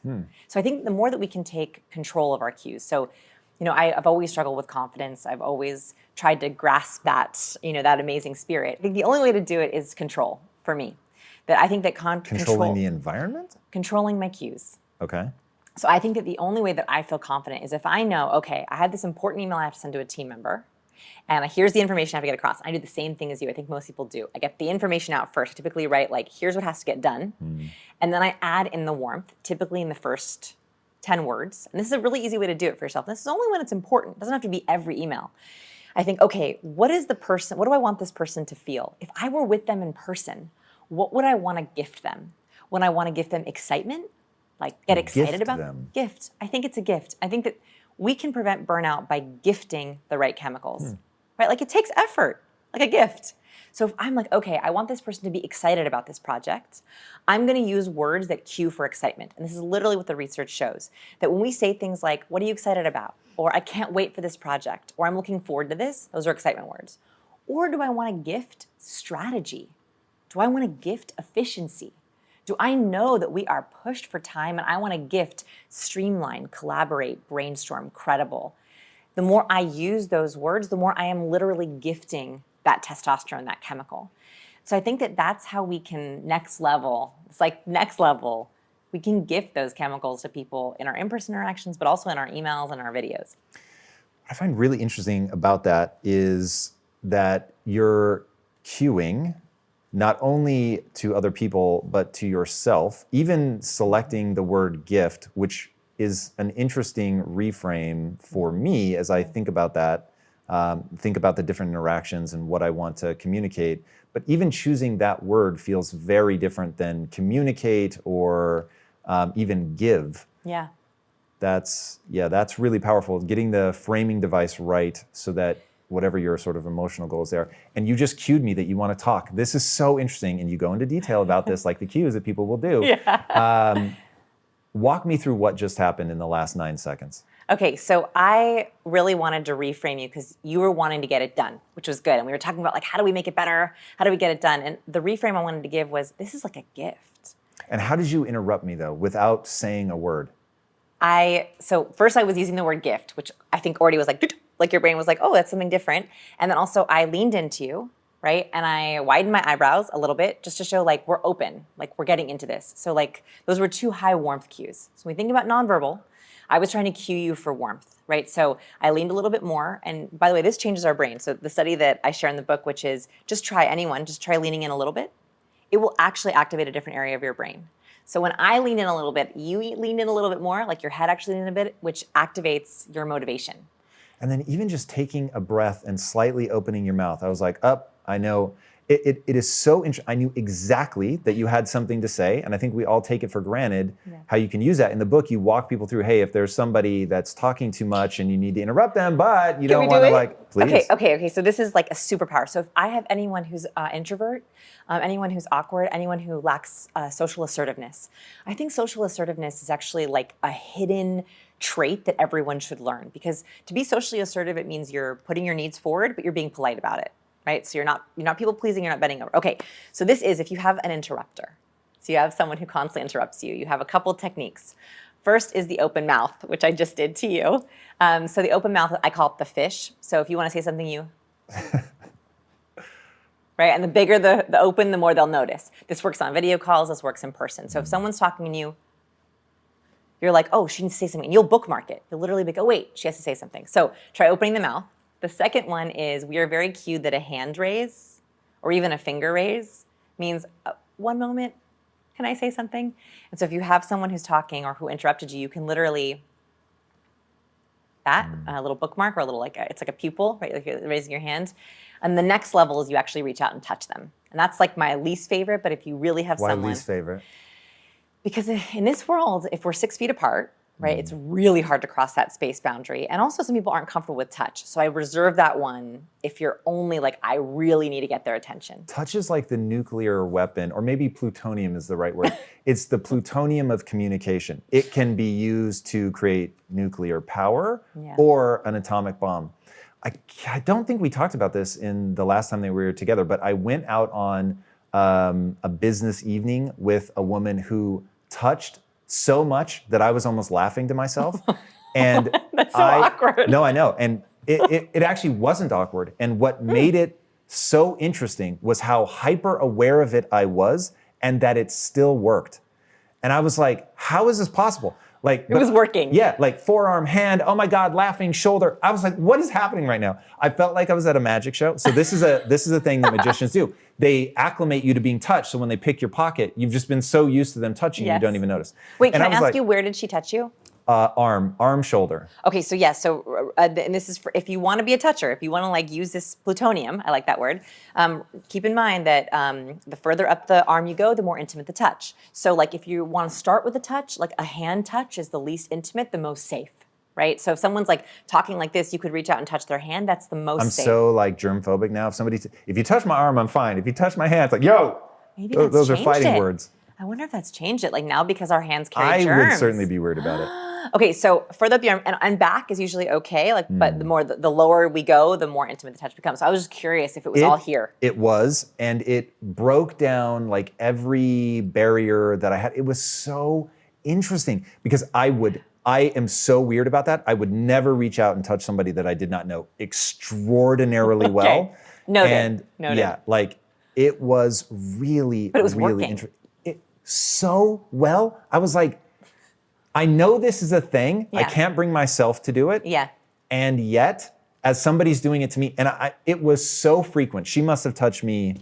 So I think the more that we can take control of our cues. So, I've always struggled with confidence. I've always tried to grasp that, that amazing spirit. I think the only way to do it is control for me. That I think that controlling the environment? Controlling my cues. Okay. So I think that the only way that I feel confident is if I know, okay, I had this important email I have to send to a team member, and here's the information I have to get across. I do the same thing as you. I think most people do. I get the information out first. I typically write here's what has to get done. And then I add in the warmth, typically in the first 10 words. And this is a really easy way to do it for yourself. This is only when it's important. It doesn't have to be every email. I think, okay, what do I want this person to feel? If I were with them in person, what would I want to gift them? When I want to gift them excitement, get excited about them. Gift. I think it's a gift. I think that we can prevent burnout by gifting the right chemicals, right? It takes effort, like a gift. So if I'm like, okay, I want this person to be excited about this project, I'm going to use words that cue for excitement. And this is literally what the research shows, that when we say things like, what are you excited about? Or I can't wait for this project, or I'm looking forward to this, those are excitement words. Or do I want to gift strategy? Do I want to gift efficiency? Do I know that we are pushed for time and I want to gift streamline, collaborate, brainstorm, credible? The more I use those words, the more I am literally gifting that testosterone, that chemical. So I think that that's how we can next level. It's like next level. We can gift those chemicals to people in our in-person interactions, but also in our emails and our videos. What I find really interesting about that is that you're cueing not only to other people, but to yourself, even selecting the word gift, which is an interesting reframe for me as I think about that, think about the different interactions and what I want to communicate. But even choosing that word feels very different than communicate or even give. Yeah. That's really powerful. Getting the framing device right so that whatever your sort of emotional goals are. And you just cued me that you want to talk. This is so interesting. And you go into detail about this, like the cues that people will do. Walk me through what just happened in the last 9 seconds. Okay, so I really wanted to reframe you because you were wanting to get it done, which was good. And we were talking about like, how do we make it better? How do we get it done? And the reframe I wanted to give was, this is like a gift. And how did you interrupt me though, without saying a word? So first I was using the word gift, which I think already was like your brain was like, oh, that's something different. And then also I leaned into you, right? And I widened my eyebrows a little bit just to show like we're open, like we're getting into this. So like those were 2 high warmth cues. So when we think about nonverbal, I was trying to cue you for warmth, right? So I leaned a little bit more. And by the way, this changes our brain. So the study that I share in the book, which is just try leaning in a little bit. It will actually activate a different area of your brain. So when I lean in a little bit, you lean in a little bit more, like your head actually leaned in a bit, which activates your motivation. And then even just taking a breath and slightly opening your mouth, I was like, I know. It is so interesting. I knew exactly that you had something to say, and I think we all take it for granted how you can use that. In the book, you walk people through, hey, if there's somebody that's talking too much and you need to interrupt them, but you don't want to like, please. Okay. So this is like a superpower. So if I have anyone who's introvert, anyone who's awkward, anyone who lacks social assertiveness, I think social assertiveness is actually like a hidden trait that everyone should learn, because to be socially assertive, it means you're putting your needs forward, but you're being polite about it. Right? So you're not people pleasing, you're not bending over. Okay, so this is if you have an interrupter. So you have someone who constantly interrupts you. You have a couple techniques. First is the open mouth, which I just did to you. So the open mouth, I call it the fish. So if you want to say something, you... right? And the bigger the open, the more they'll notice. This works on video calls, this works in person. So if someone's talking to you, you're like, oh, she needs to say something. And you'll bookmark it. You'll literally be like, oh, wait, she has to say something. So try opening the mouth. The second one is we are very cued that a hand raise or even a finger raise means one moment, can I say something? And so if you have someone who's talking or who interrupted you, you can literally a little bookmark or a little it's like a pupil, right? Like you're raising your hand. And the next level is you actually reach out and touch them. And that's like my least favorite, but if you really have someone. Why least favorite? Because in this world, if we're 6 feet apart, right, it's really hard to cross that space boundary. And also some people aren't comfortable with touch. So I reserve that one if you're only like, I really need to get their attention. Touch is like the nuclear weapon, or maybe plutonium is the right word. It's the plutonium of communication. It can be used to create nuclear power or an atomic bomb. I don't think we talked about this in the last time that we were together, but I went out on a business evening with a woman who touched so much that I was almost laughing to myself. And that's so awkward. No, I know. And it actually wasn't awkward. And what made it so interesting was how hyper aware of it I was and that it still worked. And I was like, how is this possible? Like, it was working. Yeah, like forearm, hand, oh my God, laughing, shoulder. I was like, what is happening right now? I felt like I was at a magic show. So this is a thing that magicians do. They acclimate you to being touched. So when they pick your pocket, you've just been so used to them touching you, you don't even notice. Wait, can I ask you, where did she touch you? Arm, shoulder. Okay, so yes, and this is for if you want to be a toucher, if you want to like use this plutonium, I like that word. Keep in mind that the further up the arm you go, the more intimate the touch. So like if you want to start with a touch, like a hand touch is the least intimate, the most safe, right? So if someone's like talking like this, you could reach out and touch their hand. That's the most safe. I'm so like germphobic now. If you touch my arm, I'm fine. If you touch my hand, it's like, yo, maybe those are fighting words. I wonder if that's changed it. Like now because our hands carry germs. I would certainly be weird about it. Okay, so further up the arm and back is usually okay, like, but the lower we go, the more intimate the touch becomes. So I was just curious if it was all here. It was, and it broke down like every barrier that I had. It was so interesting because I am so weird about that. I would never reach out and touch somebody that I did not know extraordinarily well. Noted. And yeah, like it was really, but it was really interesting. So well. I was like, I know this is a thing. I can't bring myself to do it. Yeah. And yet, as somebody's doing it to me, and it was so frequent. She must have touched me,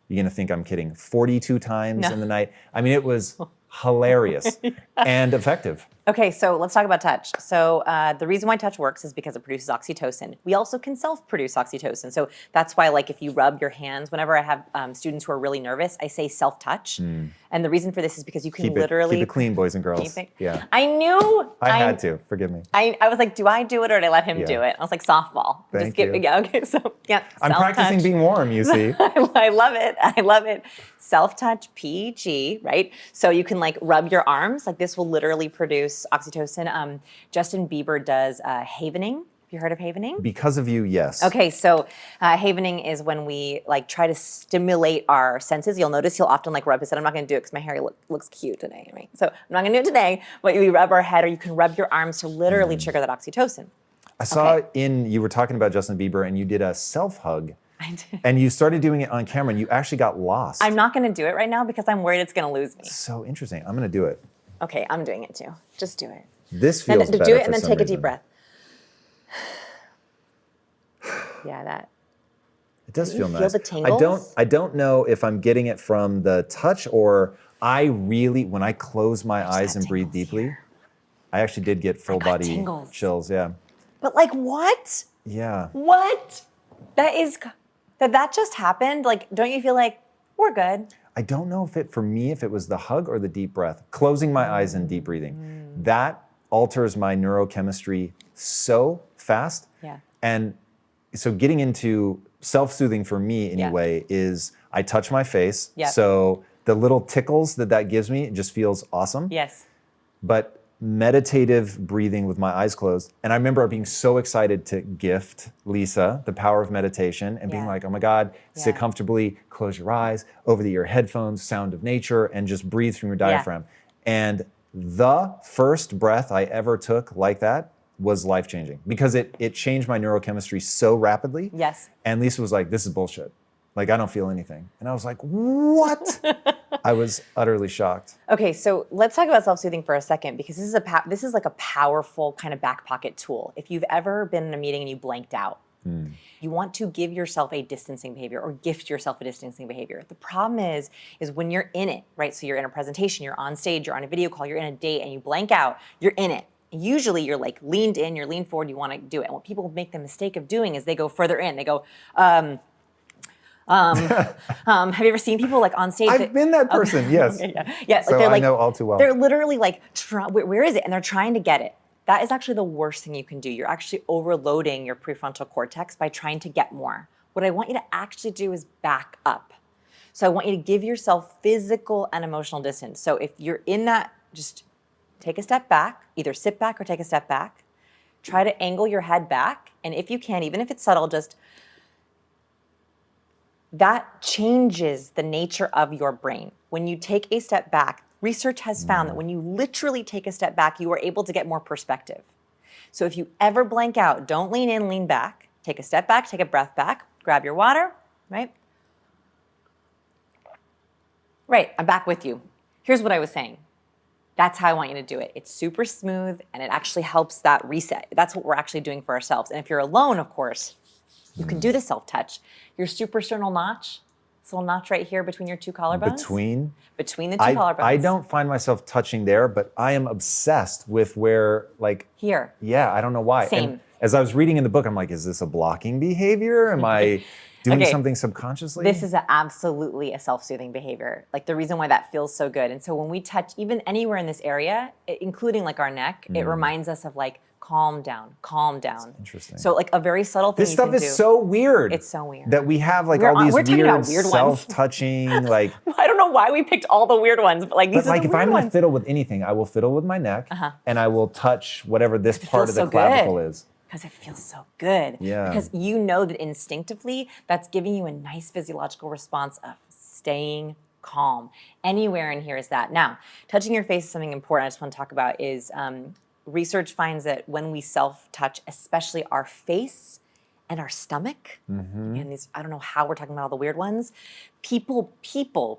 you're gonna think I'm kidding, 42 times in the night. I mean, it was hilarious and effective. Okay, so let's talk about touch. So the reason why touch works is because it produces oxytocin. We also can self-produce oxytocin. So that's why, like, if you rub your hands, whenever I have students who are really nervous, I say self-touch. And the reason for this is because you can literally... Keep it clean, boys and girls. Yeah. I knew... I had to, forgive me. I was like, do I do it or did I let him do it? I was like, softball. Thank you. Yeah, okay, so yeah. I'm practicing being warm, you see. I love it. I love it. self-touch, PG, right? So you can like rub your arms. Like this will literally produce oxytocin. Justin Bieber does havening. Have you heard of havening? Because of you, yes. Okay, so havening is when we like try to stimulate our senses. You'll notice he'll often like rub his head. I'm not going to do it because my hair looks cute today, right? So I'm not going to do it today. But we rub our head, or you can rub your arms to literally trigger that oxytocin. I saw you were talking about Justin Bieber, and you did a self hug. I did. And you started doing it on camera, and you actually got lost. I'm not going to do it right now because I'm worried it's going to lose me. So interesting. I'm going to do it. Okay, I'm doing it too. Just do it. This feels better. Do it and for then some take a reason. deep breath. Yeah, that. It does Do you feel feel nice. the tingles? I don't know if I'm getting it from the touch, or I really, when I close my eyes got and breathe tingles deeply, here. I actually did get full body tingles. chills. Yeah. But like what? Yeah. What? That just happened? Like, don't you feel like we're good? I don't know if it was the hug or the deep breath. Closing my eyes and deep breathing. That alters my neurochemistry so fast. Yeah. And so getting into self-soothing for me anyway is I touch my face. Yep. So the little tickles that gives me, it just feels awesome. Yes. But meditative breathing with my eyes closed. And I remember being so excited to gift Lisa the power of meditation and being Yeah. like, oh my God, sit Yeah. comfortably, close your eyes, over-the-ear headphones, sound of nature, and just breathe from your diaphragm. And the first breath I ever took like that was life-changing because it changed my neurochemistry so rapidly. Yes. And Lisa was like, this is bullshit. Like, I don't feel anything. And I was like, what? I was utterly shocked. Okay, so let's talk about self-soothing for a second because this is like a powerful kind of back pocket tool. If you've ever been in a meeting and you blanked out, you want to give yourself a distancing behavior or gift yourself a distancing behavior. The problem is when you're in it, right? So you're in a presentation, you're on stage, you're on a video call, you're in a date, and you blank out, you're in it. Usually you're like leaned in, you're leaned forward, you want to do it. And what people make the mistake of doing is they go further in. They go, have you ever seen people like on stage? I've been that person, yes. Yeah. So they're I know all too well. They're literally like, where is it? And they're trying to get it. That is actually the worst thing you can do. You're actually overloading your prefrontal cortex by trying to get more. What I want you to actually do is back up. So I want you to give yourself physical and emotional distance. So if you're in that, just take a step back, either sit back or take a step back. Try to angle your head back. And if you can, even if it's subtle, just that changes the nature of your brain. When you take a step back, research has found that when you literally take a step back, you are able to get more perspective. So if you ever blank out, don't lean in, lean back. Take a step back, take a breath back, grab your water, right? Right, I'm back with you. Here's what I was saying. That's how I want you to do it. It's super smooth and it actually helps that reset. That's what we're actually doing for ourselves. And if you're alone, of course, you can do the self-touch. Your suprasternal notch, this little notch right here between your two collarbones. Between the two collarbones. I don't find myself touching there, but I am obsessed with where, like... Here. Yeah, I don't know why. Same. And as I was reading in the book, I'm like, is this a blocking behavior? Am I doing Okay. something subconsciously? This is absolutely a self-soothing behavior. Like the reason why that feels so good. And so when we touch even anywhere in this area, including like our neck, it reminds us of like, calm down, calm down. That's interesting. So like a very subtle thing This you stuff can is do. so weird. It's so weird. That we have like We're all these we're talking weird about weird ones. self-touching, like... I don't know why we picked all the weird ones, but like these But are like the if weird I'm gonna ones. fiddle with anything, I will fiddle with my neck and I will touch whatever this part of feels the so clavicle good. is. Because it feels so good. Yeah. Because you know that instinctively, that's giving you a nice physiological response of staying calm. Anywhere in here is that. Now, touching your face is something important I just want to talk about is research finds that when we self-touch, especially our face and our stomach, and these, I don't know how we're talking about all the weird ones, people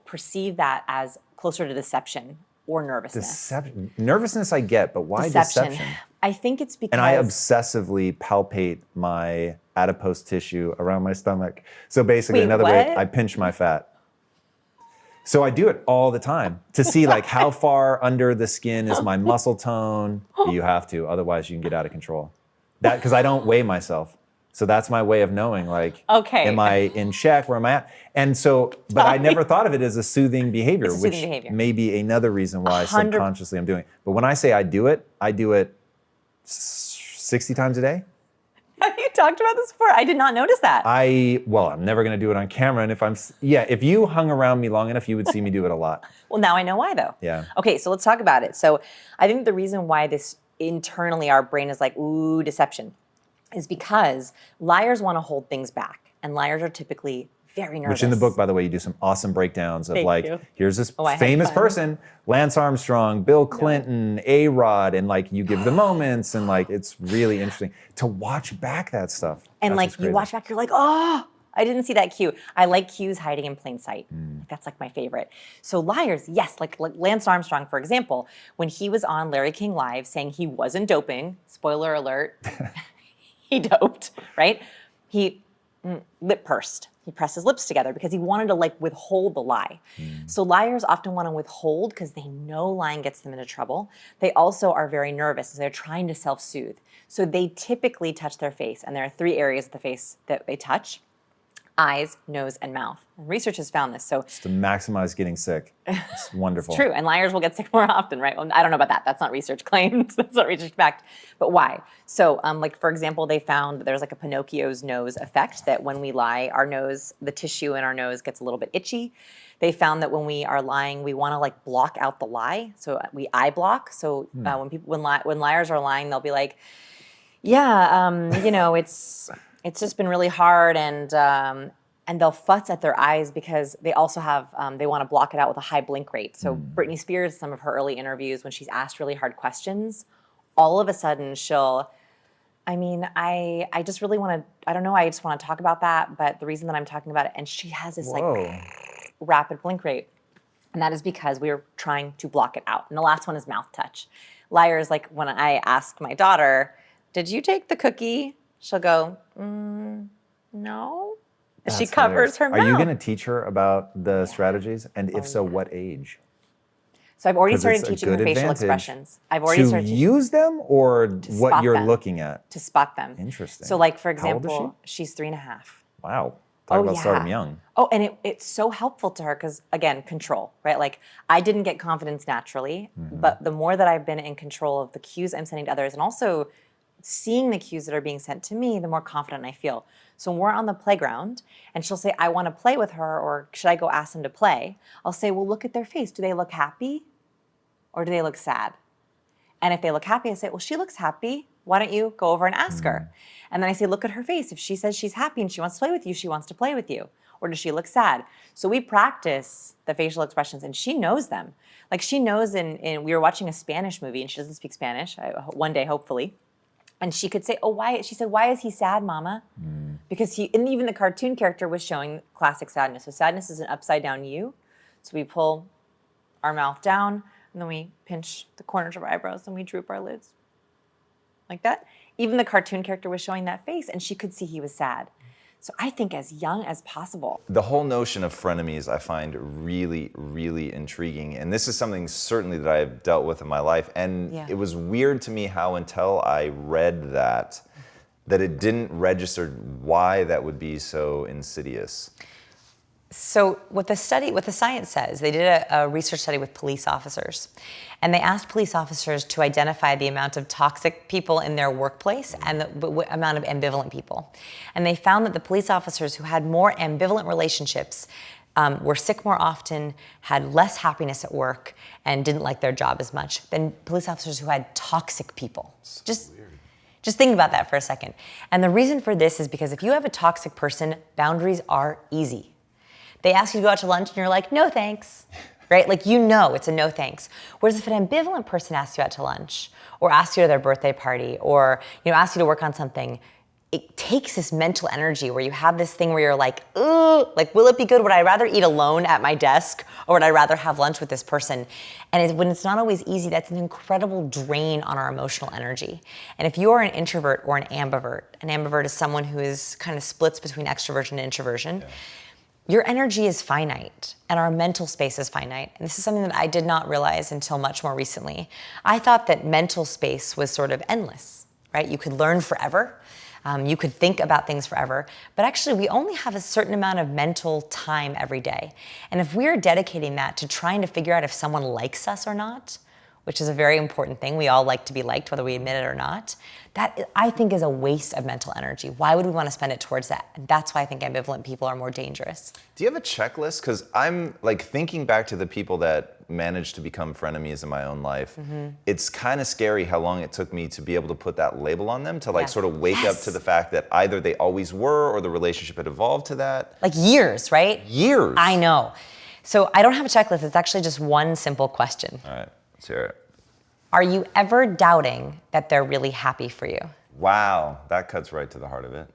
perceive that as closer to deception or nervousness. Nervousness I get, but why deception? I think it's because... And I obsessively palpate my adipose tissue around my stomach. So basically, Wait, another way, what? I pinch my fat. So I do it all the time to see like how far under the skin is my muscle tone. You have to, otherwise you can get out of control. That because I don't weigh myself. So that's my way of knowing, like, Okay. am I in check? Where am I at? And so, but I never thought of it as a soothing behavior, It's a soothing which behavior. may be another reason why 100 subconsciously I'm doing it. But when I say I do it 60 times a day. Have you talked about this before. I did not notice that. I'm never going to do it on camera. And if you hung around me long enough, you would see me do it a lot. Well, now I know why, though. Yeah. Okay, so let's talk about it. So I think the reason why this internally our brain is like, ooh, deception, is because liars want to hold things back. And liars are typically very nervous. Which in the book, by the way, you do some awesome breakdowns of here's this I famous person, Lance Armstrong, Bill Clinton, A-Rod, and like you give the moments and like it's really interesting to watch back that stuff. And like you watch back, you're like, oh, I didn't see that cue. I like cues hiding in plain sight. That's like my favorite. So liars, yes, like Lance Armstrong, for example, when he was on Larry King Live saying he wasn't doping, spoiler alert, he doped, right? He lip pursed. He pressed his lips together because he wanted to like withhold the lie. So liars often want to withhold because they know lying gets them into trouble. They also are very nervous as they're trying to self-soothe. So they typically touch their face, and there are 3 areas of the face that they touch: eyes, nose, and mouth. And research has found this. So just to maximize getting sick. It's wonderful. It's true, and liars will get sick more often, right? Well, I don't know about that. That's not research claimed. That's not research backed. But why? So, like for example, they found that there's like a Pinocchio's nose effect, that when we lie, our nose, the tissue in our nose gets a little bit itchy. They found that when we are lying, we want to like block out the lie. So we eye block. So when liars are lying, they'll be like, yeah, it's just been really hard, and they'll futz at their eyes because they also have, they want to block it out with a high blink rate. So Britney Spears, some of her early interviews, when she's asked really hard questions, all of a sudden I just really want to, I don't know, I just want to talk about that, but the reason that I'm talking about it, and she has this like rapid blink rate, and that is because we are trying to block it out. And the last one is mouth touch. Liars, like when I ask my daughter, did you take the cookie? She'll go, no. That's she covers hilarious. her mouth. Are you going to teach her about the strategies? And if so, what age? So I've already started teaching her facial expressions. I've already to started use them or what you're them. looking at? To spot them. Interesting. So like, for How old is example, she's 3.5. Wow. Talk about starting young. Oh, and it's so helpful to her because, again, control, right? Like, I didn't get confidence naturally, but the more that I've been in control of the cues I'm sending to others, and also seeing the cues that are being sent to me, the more confident I feel. So when we're on the playground and she'll say, I want to play with her, or should I go ask them to play? I'll say, well, look at their face. Do they look happy or do they look sad? And if they look happy, I say, well, she looks happy. Why don't you go over and ask her? And then I say, look at her face. If she says she's happy and she wants to play with you, she wants to play with you. Or does she look sad? So we practice the facial expressions, and she knows them. Like she knows we were watching a Spanish movie, and she doesn't speak Spanish, one day, hopefully. And she could say, oh, why? She said, why is he sad, Mama? Because and even the cartoon character was showing classic sadness. So sadness is an upside down U. So we pull our mouth down, and then we pinch the corners of our eyebrows, and we droop our lids. Like that. Even the cartoon character was showing that face, and she could see he was sad. So I think as young as possible. The whole notion of frenemies I find really, really intriguing. And this is something certainly that I've dealt with in my life. And it was weird to me how until I read that it didn't register why that would be so insidious. So what the science says, they did a research study with police officers, and they asked police officers to identify the amount of toxic people in their workplace and the amount of ambivalent people. And they found that the police officers who had more ambivalent relationships were sick more often, had less happiness at work, and didn't like their job as much than police officers who had toxic people. Just think about that for a second. And the reason for this is because if you have a toxic person, boundaries are easy. They ask you to go out to lunch and you're like, no thanks, right? Like it's a no thanks. Whereas if an ambivalent person asks you out to lunch or asks you to their birthday party or asks you to work on something, it takes this mental energy where you have this thing where you're like, ooh, like, will it be good? Would I rather eat alone at my desk or would I rather have lunch with this person? And when it's not always easy, that's an incredible drain on our emotional energy. And if you are an introvert or an ambivert is someone who is kind of splits between extroversion and introversion, your energy is finite and our mental space is finite. And this is something that I did not realize until much more recently. I thought that mental space was sort of endless, right? You could learn forever. You could think about things forever. But actually, we only have a certain amount of mental time every day. And if we're dedicating that to trying to figure out if someone likes us or not, which is a very important thing. We all like to be liked, whether we admit it or not. That, I think, is a waste of mental energy. Why would we want to spend it towards that? And that's why I think ambivalent people are more dangerous. Do you have a checklist? Because I'm like thinking back to the people that managed to become frenemies in my own life. It's kind of scary how long it took me to be able to put that label on them, to like sort of wake up to the fact that either they always were or the relationship had evolved to that. Like years, right? Years. I know. So I don't have a checklist. It's actually just one simple question. All right, let's hear it. Are you ever doubting that they're really happy for you? Wow, that cuts right to the heart of it.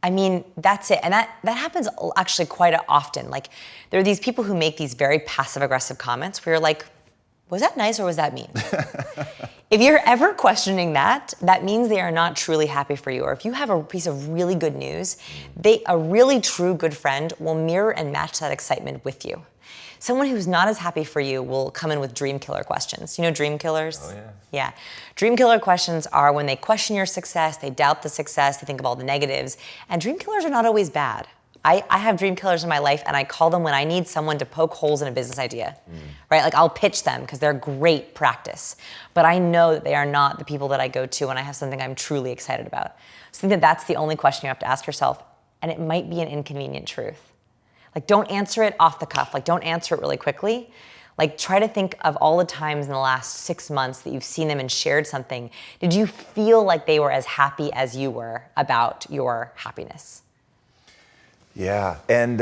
I mean, that's it. And that happens actually quite often. Like, there are these people who make these very passive-aggressive comments where you're like, was that nice or was that mean? If you're ever questioning that, that means they are not truly happy for you. Or if you have a piece of really good news, a really true good friend will mirror and match that excitement with you. Someone who's not as happy for you will come in with dream killer questions. You know dream killers? Oh, yeah. Yeah. Dream killer questions are when they question your success, they doubt the success, they think of all the negatives. And dream killers are not always bad. I have dream killers in my life, and I call them when I need someone to poke holes in a business idea, right? Like, I'll pitch them because they're great practice. But I know that they are not the people that I go to when I have something I'm truly excited about. So I think that that's the only question you have to ask yourself, and it might be an inconvenient truth. Like, don't answer it off the cuff. Like, don't answer it really quickly. Like, try to think of all the times in the last 6 months that you've seen them and shared something. Did you feel like they were as happy as you were about your happiness? Yeah, and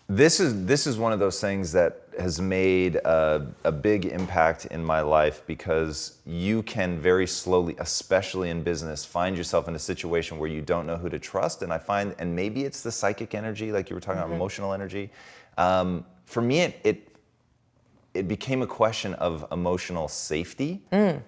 this is one of those things that has made a big impact in my life, because you can very slowly, especially in business, find yourself in a situation where you don't know who to trust. And I find, and maybe it's the psychic energy, like you were talking about, emotional energy. For me, it became a question of emotional safety,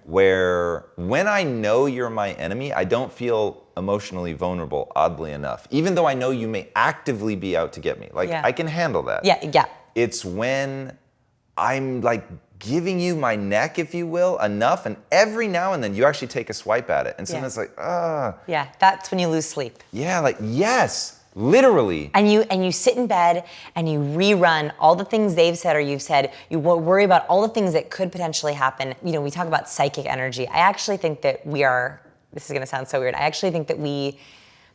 where when I know you're my enemy, I don't feel emotionally vulnerable, oddly enough, even though I know you may actively be out to get me. Like, I can handle that. Yeah. It's when I'm like giving you my neck, if you will, enough, and every now and then you actually take a swipe at it, and sometimes it's like, Yeah, that's when you lose sleep. Yeah, like, yes, literally. And you sit in bed and you rerun all the things they've said or you've said. You worry about all the things that could potentially happen. You know, we talk about psychic energy. I actually think that this is gonna sound so weird, I actually think that we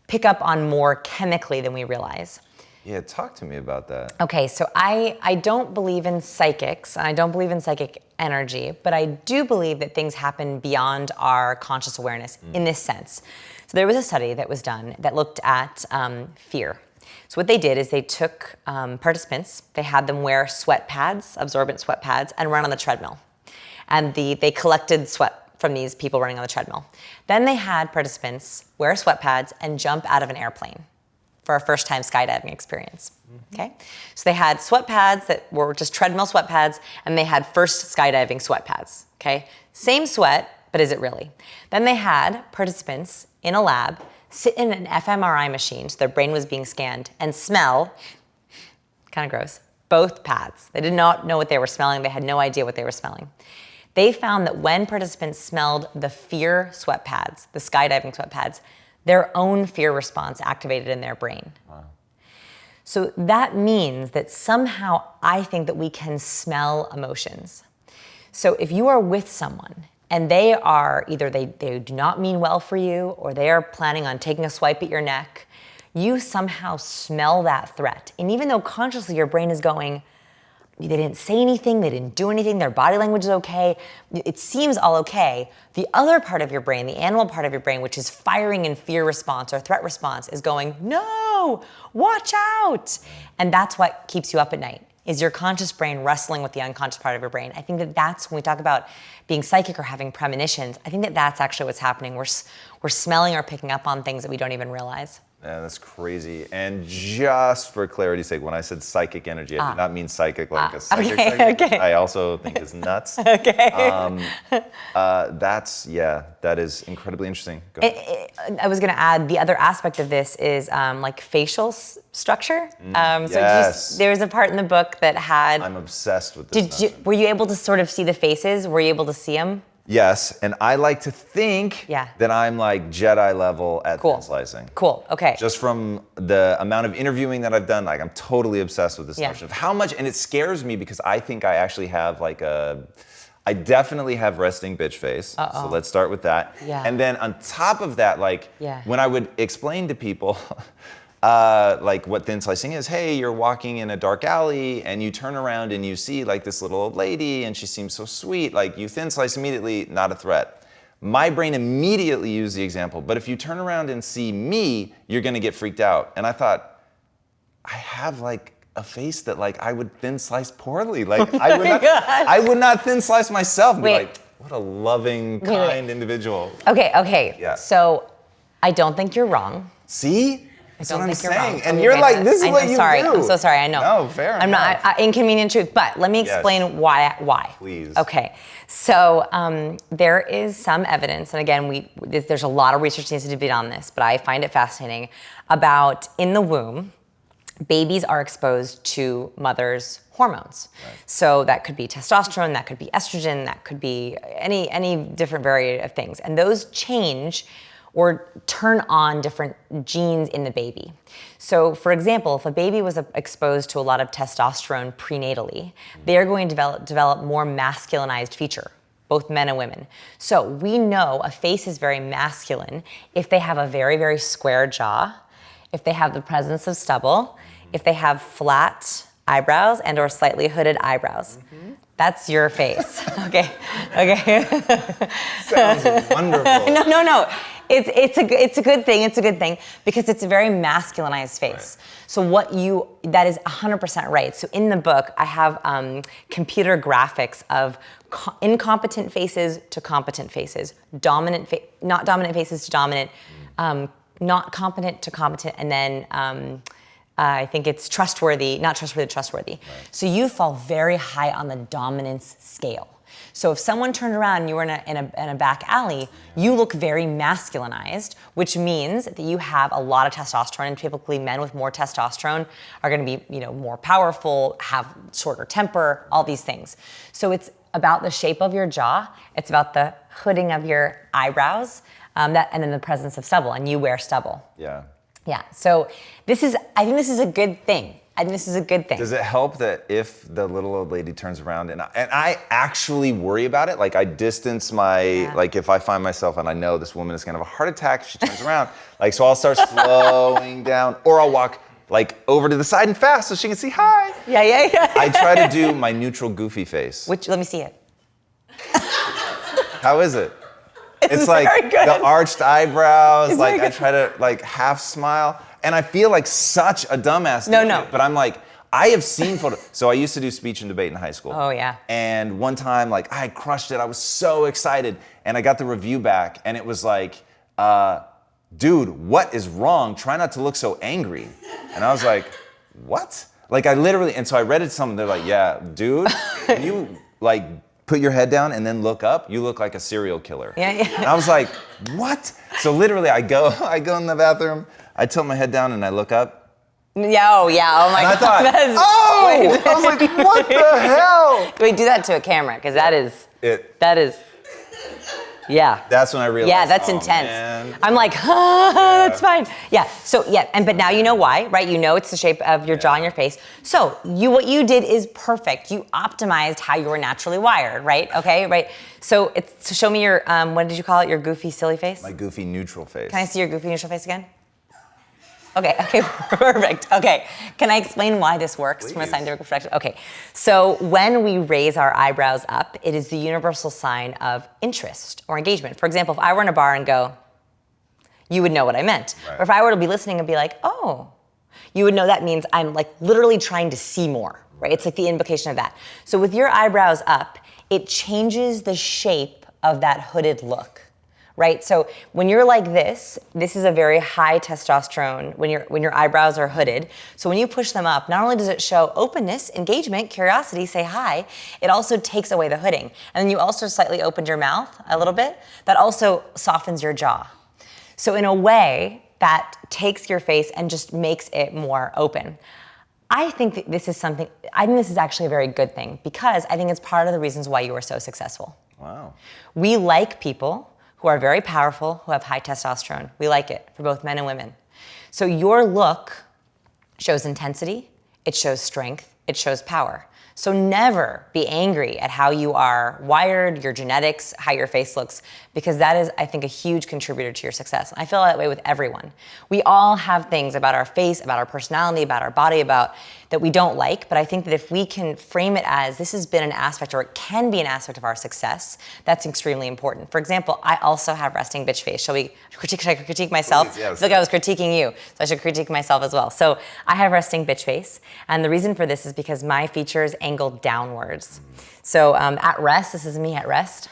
pick up on more chemically than we realize. Yeah, talk to me about that. Okay, so I don't believe in psychics, and I don't believe in psychic energy, but I do believe that things happen beyond our conscious awareness in this sense. So there was a study that was done that looked at fear. So what they did is they took participants, they had them wear sweat pads, absorbent sweat pads, and run on the treadmill. And they collected sweat from these people running on the treadmill. Then they had participants wear sweat pads and jump out of an airplane for a first-time skydiving experience, okay? So they had sweat pads that were just treadmill sweat pads, and they had first skydiving sweat pads, okay? Same sweat, but is it really? Then they had participants in a lab sit in an fMRI machine, so their brain was being scanned, and smell, kind of gross, both pads. They did not know what they were smelling. They had no idea what they were smelling. They found that when participants smelled the fear sweat pads, the skydiving sweat pads, their own fear response activated in their brain. Wow. So that means that somehow I think that we can smell emotions. So if you are with someone and they are either they do not mean well for you, or they are planning on taking a swipe at your neck, you somehow smell that threat. And even though consciously your brain is going, they didn't say anything, they didn't do anything, their body language is okay, it seems all okay, the other part of your brain, the animal part of your brain, which is firing in fear response or threat response, is going, no, watch out. And that's what keeps you up at night, is your conscious brain wrestling with the unconscious part of your brain. I think that that's when we talk about being psychic or having premonitions, I think that that's actually what's happening. We're smelling or picking up on things that we don't even realize. Yeah, that's crazy. And just for clarity's sake, when I said psychic energy, I did not mean psychic like a psychic. Okay. I also think is nuts. Okay. That is incredibly interesting. Go ahead. I was going to add the other aspect of this is like facial structure. Yes. There's a part in the book that had. I'm obsessed with this. Were you able to sort of see the faces? Were you able to see them? Yes, and I like to think that I'm like Jedi level at thin slicing. Cool, okay. Just from the amount of interviewing that I've done, like I'm totally obsessed with this notion of how much, and it scares me because I think I actually have like I definitely have resting bitch face. So let's start with that. Yeah. And then on top of that, like when I would explain to people like what thin slicing is, hey, you're walking in a dark alley and you turn around and you see like this little old lady and she seems so sweet, like you thin slice immediately, not a threat. My brain immediately used the example, but if you turn around and see me, you're gonna get freaked out. And I thought, I have like a face that like I would thin slice poorly. Like I would not thin slice myself and be like, what a loving, kind individual. Okay. Yeah. So I don't think you're wrong. See? That's what I'm saying. And Okay, you're like, this is what you do. I'm so sorry, I know. No, fair enough. I'm not, inconvenient truth, but let me explain why. Please. Okay, so there is some evidence, and again, there's a lot of research needs to be done on this, but I find it fascinating, about in the womb, babies are exposed to mother's hormones. Right. So that could be testosterone, that could be estrogen, that could be any different variety of things. And those change or turn on different genes in the baby. So for example, if a baby was exposed to a lot of testosterone prenatally, they're going to develop more masculinized feature, both men and women. So we know a face is very masculine if they have a very, very square jaw, if they have the presence of stubble, if they have flat eyebrows and or slightly hooded eyebrows. That's your face. Okay. Sounds wonderful. No. It's a good thing. It's a good thing because it's a very masculinized face. Right. So that is 100% right. So in the book, I have computer graphics of incompetent faces to competent faces, not dominant faces to dominant, not competent to competent, and then I think it's trustworthy, not trustworthy, trustworthy. Right. So you fall very high on the dominance scale. So if someone turned around and you were in a back alley, you look very masculinized, which means that you have a lot of testosterone, and typically men with more testosterone are going to be, more powerful, have shorter temper, all these things. So it's about the shape of your jaw, it's about the hooding of your eyebrows, and then the presence of stubble, and you wear stubble. Yeah. Yeah. So I think this is a good thing. Does it help that if the little old lady turns around and I actually worry about it, like I distance like if I find myself and I know this woman is gonna have a heart attack if she turns around, like so I'll start slowing down, or I'll walk like over to the side and fast so she can see hi. Yeah. I try to do my neutral goofy face. Let me see it. How is it? It's like the arched eyebrows, like I try to like half smile. And I feel like such a dumbass. No. But I'm like, I have seen photos. So I used to do speech and debate in high school. Oh, yeah. And one time, like, I crushed it. I was so excited. And I got the review back, and it was like, dude, what is wrong? Try not to look so angry. And I was like, what? Like, I literally, and so I read it to someone. They're like, yeah, dude, when you, like, put your head down and then look up, you look like a serial killer. Yeah. And I was like, what? So literally, I go in the bathroom, I tilt my head down and I look up. Yeah, oh my God. I thought, I was like, what the hell? Wait, do that to a camera, because that is, yeah. That's when I realized. Yeah, that's intense. Man. I'm like, that's fine. Yeah, so but now you know why, right? You know it's the shape of your jaw and your face. So what you did is perfect. You optimized how you were naturally wired, right? Okay, right? So show me your, what did you call it? Your goofy, silly face? My goofy, neutral face. Can I see your goofy, neutral face again? Okay, perfect. Okay, can I explain why this works from a scientific perspective? Okay, so when we raise our eyebrows up, it is the universal sign of interest or engagement. For example, if I were in a bar and go, you would know what I meant. Right. Or if I were to be listening and be like, oh, you would know that means I'm like literally trying to see more, right? It's like the invocation of that. So with your eyebrows up, it changes the shape of that hooded look. Right, so when you're like this is a very high testosterone when your eyebrows are hooded. So when you push them up, not only does it show openness, engagement, curiosity, say hi, it also takes away the hooding. And then you also slightly opened your mouth a little bit. That also softens your jaw. So in a way, that takes your face and just makes it more open. I think that this is actually a very good thing, because I think it's part of the reasons why you are so successful. Wow. We like people who are very powerful, who have high testosterone. We like it for both men and women. So your look shows intensity, it shows strength, it shows power. So never be angry at how you are wired, your genetics, how your face looks, because that is, I think, a huge contributor to your success. And I feel that way with everyone. We all have things about our face, about our personality, about our body, about that we don't like, but I think that if we can frame it as this has been an aspect, or it can be an aspect of our success, that's extremely important. For example, I also have resting bitch face. Should I critique myself? Please, yes. I feel like I was critiquing you, so I should critique myself as well. So I have resting bitch face, and the reason for this is because my features angle downwards. So at rest, this is me at rest.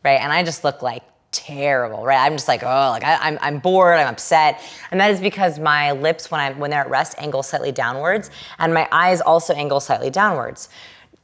Right, and I just look like terrible, right? I'm just like, oh, like I'm bored, I'm upset. And that is because my lips, when they're at rest, angle slightly downwards, and my eyes also angle slightly downwards.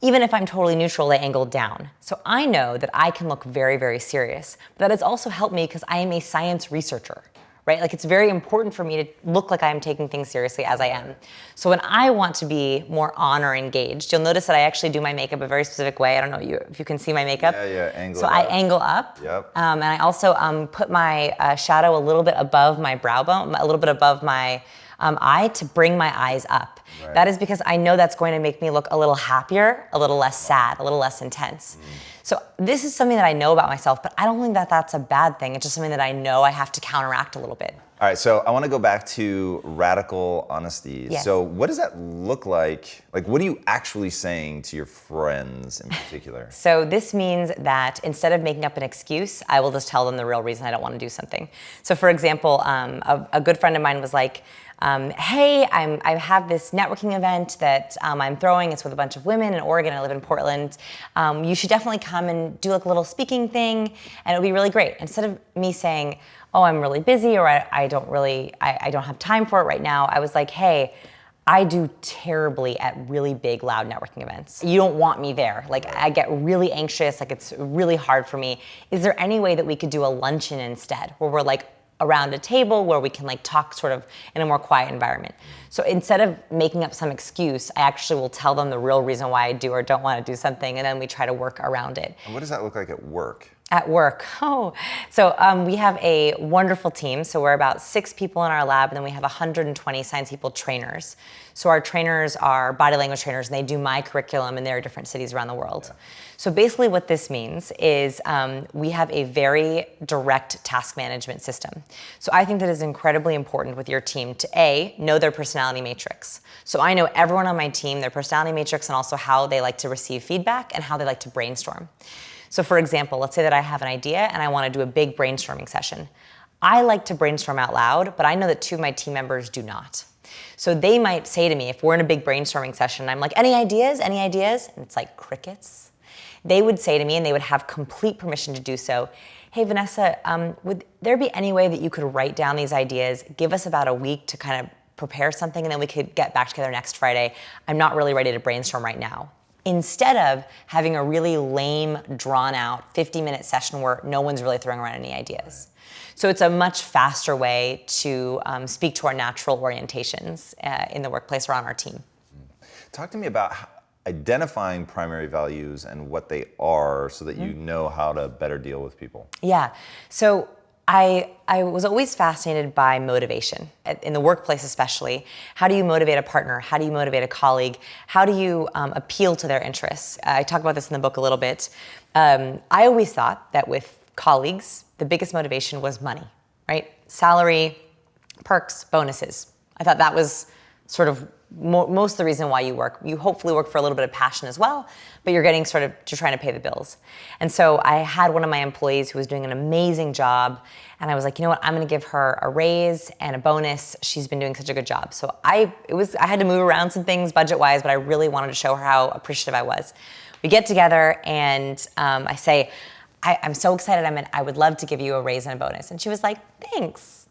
Even if I'm totally neutral, they angle down. So I know that I can look very, very serious. But that has also helped me because I am a science researcher, right? Like, it's very important for me to look like I'm taking things seriously as I am. So when I want to be more on or engaged, you'll notice that I actually do my makeup a very specific way. I don't know if you can see my makeup. Yeah, angle So up. I angle up. Yep. And I also put my shadow a little bit above my brow bone, a little bit above my eye to bring my eyes up. Right. That is because I know that's going to make me look a little happier, a little less sad, a little less intense. So this is something that I know about myself, but I don't think that that's a bad thing. It's just something that I know I have to counteract a little bit. All right, so I want to go back to radical honesty. Yes. So what does that look like? Like, what are you actually saying to your friends in particular? So this means that instead of making up an excuse, I will just tell them the real reason I don't want to do something. So for example, a good friend of mine was like, hey, I have this networking event that I'm throwing. It's with a bunch of women in Oregon. I live in Portland. You should definitely come and do like a little speaking thing, and it'll be really great. Instead of me saying, oh, I'm really busy, or I don't have time for it right now, I was like, hey, I do terribly at really big, loud networking events. You don't want me there. Like, I get really anxious, like it's really hard for me. Is there any way that we could do a luncheon instead, where we're like around a table where we can like talk sort of in a more quiet environment? So instead of making up some excuse, I actually will tell them the real reason why I do or don't want to do something, and then we try to work around it. And what does that look like at work? At work, so we have a wonderful team. So we're about 6 people in our lab, and then we have 120 Science People trainers. So our trainers are body language trainers, and they do my curriculum in their different cities around the world. Yeah. So basically what this means is we have a very direct task management system. So I think that is incredibly important with your team to A, know their personality matrix. So I know everyone on my team, their personality matrix, and also how they like to receive feedback and how they like to brainstorm. So for example, let's say that I have an idea and I want to do a big brainstorming session. I like to brainstorm out loud, but I know that 2 of my team members do not. So they might say to me, if we're in a big brainstorming session, and I'm like, any ideas? Any ideas? And it's like crickets. They would say to me, and they would have complete permission to do so, hey, Vanessa, would there be any way that you could write down these ideas, give us about a week to kind of prepare something, and then we could get back together next Friday? I'm not really ready to brainstorm right now. Instead of having a really lame, drawn-out 50-minute session where no one's really throwing around any ideas. So it's a much faster way to speak to our natural orientations in the workplace or on our team. Talk to me about identifying primary values and what they are so that you know how to better deal with people. Yeah, so I was always fascinated by motivation, in the workplace especially. How do you motivate a partner? How do you motivate a colleague? How do you appeal to their interests? I talk about this in the book a little bit. I always thought that with colleagues, the biggest motivation was money, right? Salary, perks, bonuses. I thought that was sort of most of the reason why you work. You hopefully work for a little bit of passion as well, but you're getting sort of, you're trying to pay the bills. And so I had one of my employees who was doing an amazing job, and I was like, you know what, I'm gonna give her a raise and a bonus. She's been doing such a good job. So I had to move around some things budget-wise, but I really wanted to show her how appreciative I was. We get together and I say, I'm so excited, I would love to give you a raise and a bonus. And she was like, thanks.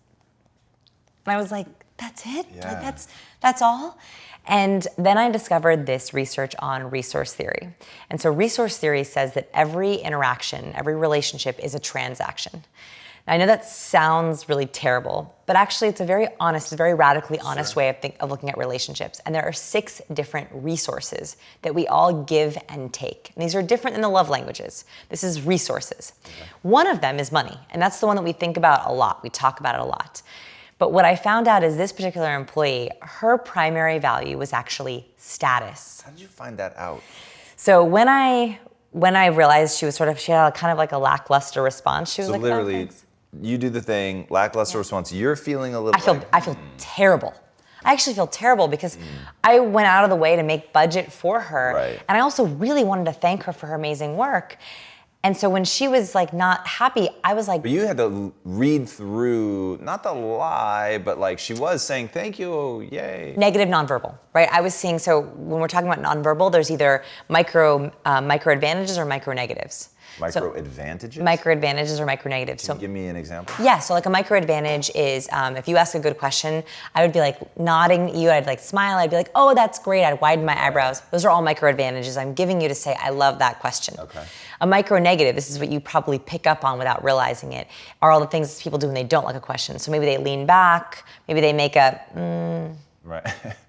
And I was like, that's it? Yeah. Like that's all? And then I discovered this research on resource theory. And so resource theory says that every interaction, every relationship is a transaction. Now, I know that sounds really terrible, but actually it's a very honest, very radically honest way of looking at relationships. And there are 6 different resources that we all give and take. And these are different than the love languages. This is resources. Okay. One of them is money, and that's the one that we think about a lot. We talk about it a lot. But what I found out is this particular employee, her primary value was actually status. How did you find that out? So when I realized she had kind of like a lackluster response, she was like, literally, oh, thanks. you do the thing, lackluster response. You're feeling a little. I feel terrible. I actually feel terrible because I went out of the way to make budget for her, Right. and I also really wanted to thank her for her amazing work. And so when she was like not happy, I was like, But you had to read through, not the lie, but like she was saying thank you, yay. negative nonverbal, right? I was seeing, so when we're talking about nonverbal, there's either micro advantages or micro negatives. Micro advantages? Micro advantages or micro negatives. Can you give me an example? Yeah, so like a micro advantage is if you ask a good question, I would be like nodding at you, I'd like smile, I'd be like, oh, that's great, I'd widen my eyebrows. Those are all micro advantages I'm giving you to say, I love that question. Okay. A micro negative, this is what you probably pick up on without realizing it, are all the things people do when they don't like a question. So maybe they lean back, maybe they make a Right.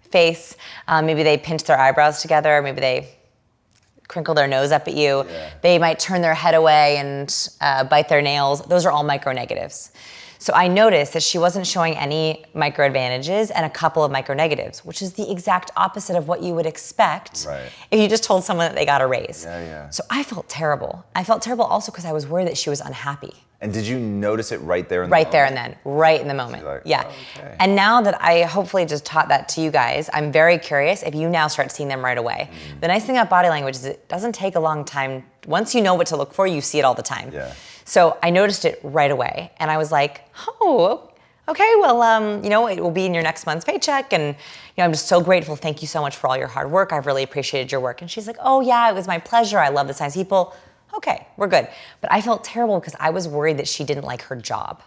face, maybe they pinch their eyebrows together, maybe they crinkle their nose up at you. Yeah. They might turn their head away and bite their nails. Those are all micro negatives. So I noticed that she wasn't showing any micro advantages and a couple of micro negatives, which is the exact opposite of what you would expect if you just told someone that they got a raise. Yeah. So I felt terrible. I felt terrible also because I was worried that she was unhappy. And did you notice it right there in the Right moment? there and then, right in the moment. Like, yeah. oh, okay. And now that I hopefully just taught that to you guys, I'm very curious if you now start seeing them right away. The nice thing about body language is it doesn't take a long time. Once you know what to look for, you see it all the time. Yeah. So I noticed it right away. And I was like, oh, okay, well, it will be in your next month's paycheck. And, I'm just so grateful. Thank you so much for all your hard work. I've really appreciated your work. And she's like, oh yeah, it was my pleasure. I love the science people. Okay, we're good. But I felt terrible because I was worried that she didn't like her job.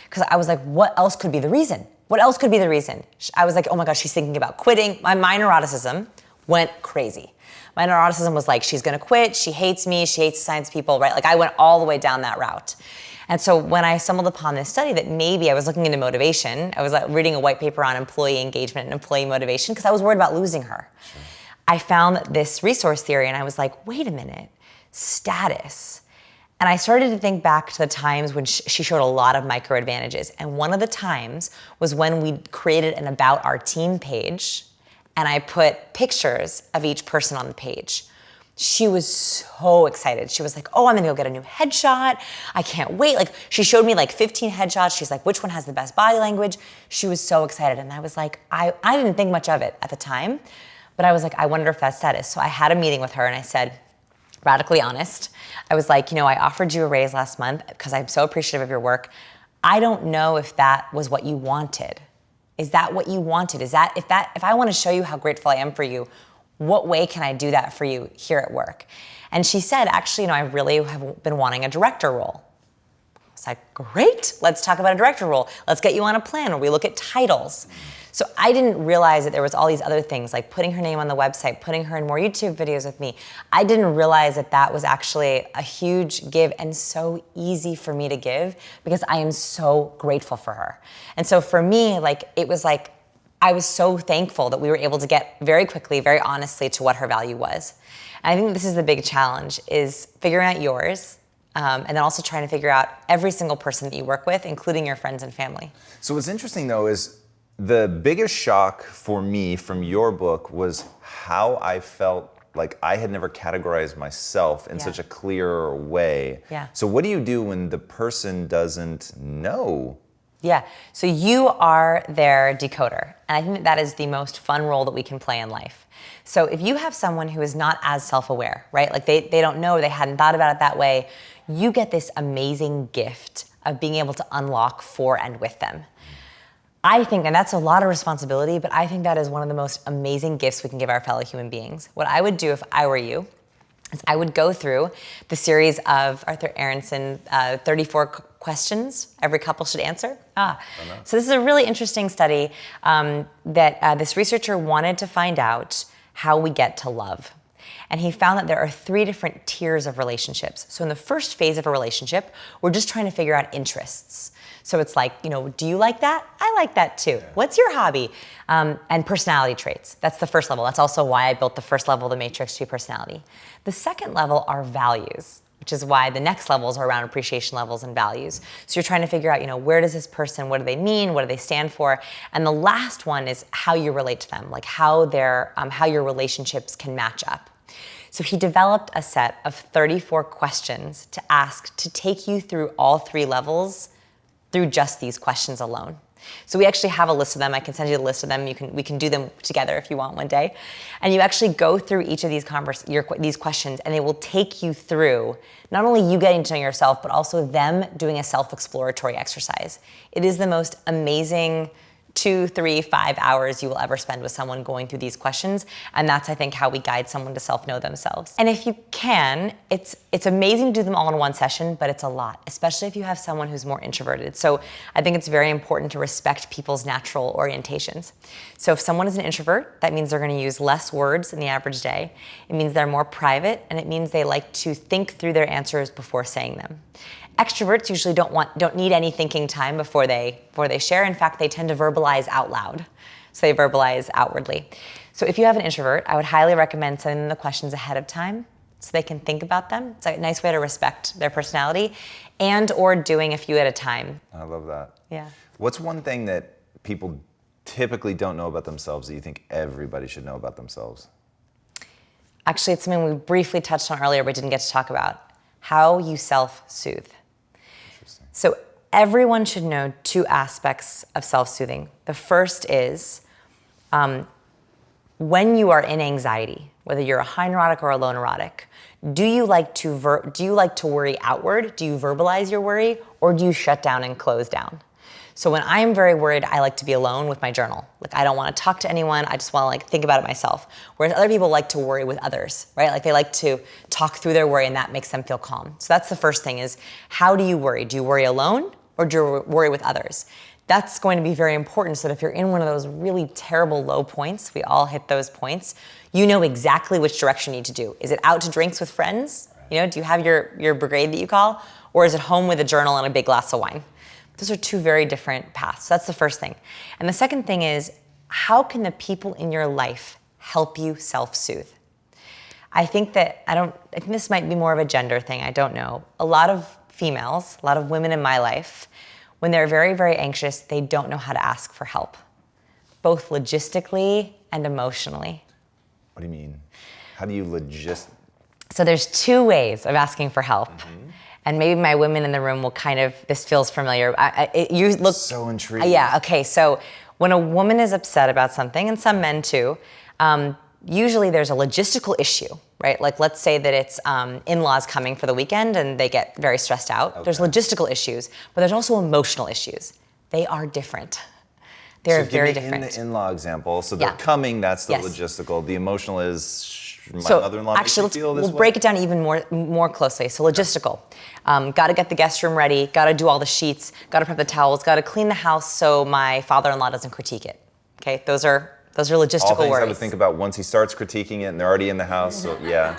Because I was like, what else could be the reason? What else could be the reason? I was like, oh my gosh, she's thinking about quitting. My neuroticism went crazy. My neuroticism was like, she's gonna quit, she hates me, she hates science people, right? Like I went all the way down that route. And so when I stumbled upon this study that maybe I was looking into motivation, I was reading a white paper on employee engagement and employee motivation because I was worried about losing her. Sure. I found this resource theory and I was like, wait a minute, status. And I started to think back to the times when she showed a lot of micro advantages. And one of the times was when we created an About Our Team page and I put pictures of each person on the page. She was so excited. She was like, oh, I'm gonna go get a new headshot. I can't wait. Like she showed me like 15 headshots. She's like, which one has the best body language? She was so excited. And I was like, I didn't think much of it at the time, but I was like, I wonder if that's status. So I had a meeting with her and I said, radically honest, I was like, I offered you a raise last month because I'm so appreciative of your work. I don't know if that was what you wanted. Is that what you wanted? If I want to show you how grateful I am for you, what way can I do that for you here at work? And she said, actually, I really have been wanting a director role. I was like, great, let's talk about a director role. Let's get you on a plan where we look at titles. So I didn't realize that there was all these other things, like putting her name on the website, putting her in more YouTube videos with me. I didn't realize that that was actually a huge give and so easy for me to give because I am so grateful for her. And so for me, it was like, I was so thankful that we were able to get very quickly, very honestly to what her value was. And I think this is the big challenge, is figuring out yours, and then also trying to figure out every single person that you work with, including your friends and family. So what's interesting though is the biggest shock for me from your book was how I felt like I had never categorized myself in such a clear way. Yeah. So what do you do when the person doesn't know? Yeah, so you are their decoder. And I think that is the most fun role that we can play in life. So if you have someone who is not as self-aware, right? Like they don't know, they hadn't thought about it that way, you get this amazing gift of being able to unlock for and with them. I think, and that's a lot of responsibility, but I think that is one of the most amazing gifts we can give our fellow human beings. What I would do if I were you is I would go through the series of Arthur Aronson, 34 questions every couple should answer. So this is a really interesting study that this researcher wanted to find out how we get to love. And he found that there are 3 different tiers of relationships. So in the first phase of a relationship, we're just trying to figure out interests. So it's like, do you like that? I like that too. Yeah. What's your hobby? And personality traits. That's the first level. That's also why I built the first level of the matrix to be personality. The second level are values, which is why the next levels are around appreciation levels and values. So you're trying to figure out, where does this person, what do they mean, what do they stand for? And the last one is how you relate to them, like how your relationships can match up. So he developed a set of 34 questions to ask to take you through all 3 levels through just these questions alone. So we actually have a list of them. I can send you the list of them. We can do them together if you want one day. And you actually go through each of these questions, and they will take you through not only you getting to know yourself, but also them doing a self-exploratory exercise. It is the most amazing 2, 3, 5 hours you will ever spend with someone going through these questions. And that's, I think, how we guide someone to self-know themselves. And if you can, it's amazing to do them all in one session, but it's a lot, especially if you have someone who's more introverted. So I think it's very important to respect people's natural orientations. So if someone is an introvert, that means they're going to use less words in the average day. It means they're more private, and it means they like to think through their answers before saying them. Extroverts usually don't need any thinking time before they share. In fact, they tend to verbalize out loud. So they verbalize outwardly. So if you have an introvert, I would highly recommend sending them the questions ahead of time so they can think about them. It's a nice way to respect their personality, and or doing a few at a time. I love that. Yeah. What's one thing that people typically don't know about themselves that you think everybody should know about themselves? Actually, it's something we briefly touched on earlier but didn't get to talk about. How you self-soothe. So everyone should know 2 aspects of self-soothing. The first is when you are in anxiety, whether you're a high neurotic or a low neurotic, do you like to worry outward? Do you verbalize your worry, or do you shut down and close down? So when I'm very worried, I like to be alone with my journal. Like, I don't want to talk to anyone. I just want to think about it myself. Whereas other people like to worry with others, right? Like, they like to talk through their worry, and that makes them feel calm. So that's the first thing, is how do you worry? Do you worry alone, or do you worry with others? That's going to be very important, so that if you're in one of those really terrible low points, we all hit those points, you know exactly which direction you need to do. Is it out to drinks with friends? Do you have your brigade that you call? Or is it home with a journal and a big glass of wine? Those are 2 very different paths. So that's the first thing. And the second thing is, how can the people in your life help you self-soothe? I think this might be more of a gender thing, I don't know. A lot of females, a lot of women in my life, when they're very, very anxious, they don't know how to ask for help, both logistically and emotionally. What do you mean? How do you So there's 2 ways of asking for help. Mm-hmm. And maybe my women in the room will this feels familiar. You look so intrigued. Yeah, okay. So when a woman is upset about something, and some men too, usually there's a logistical issue, right? Like, let's say that it's in-laws coming for the weekend and they get very stressed out. Okay. There's logistical issues, but there's also emotional issues. They are different. They're very different. In the in-law example, so they're coming, that's the logistical. The emotional is, my mother-in-law makes me feel this way. We'll break it down even more closely. So logistical. Got to get the guest room ready, got to do all the sheets, got to prep the towels, got to clean the house so my father-in-law doesn't critique it. Okay, those are logistical all things worries. I would think about once he starts critiquing it and they're already in the house, so yeah.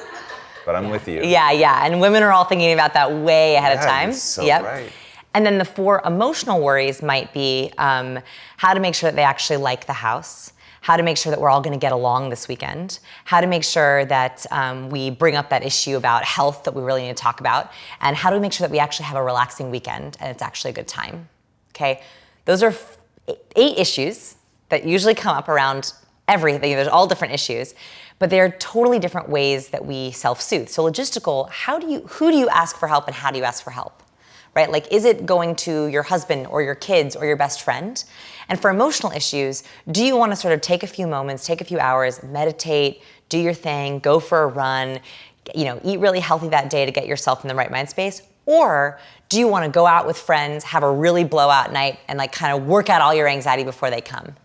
But I'm with you. Yeah, and women are all thinking about that way ahead of time. So right. And then the 4 emotional worries might be how to make sure that they actually like the house, how to make sure that we're all going to get along this weekend, how to make sure that we bring up that issue about health that we really need to talk about, and how do we make sure that we actually have a relaxing weekend and it's actually a good time. Okay, those are 8 issues that usually come up around everything. There's all different issues, but they're totally different ways that we self-soothe. So logistical, who do you ask for help, and how do you ask for help? Right? Like, is it going to your husband or your kids or your best friend? And for emotional issues, do you want to sort of take a few moments, take a few hours, meditate, do your thing, go for a run, eat really healthy that day to get yourself in the right mind space? Or do you want to go out with friends, have a really blowout night, and kind of work out all your anxiety before they come?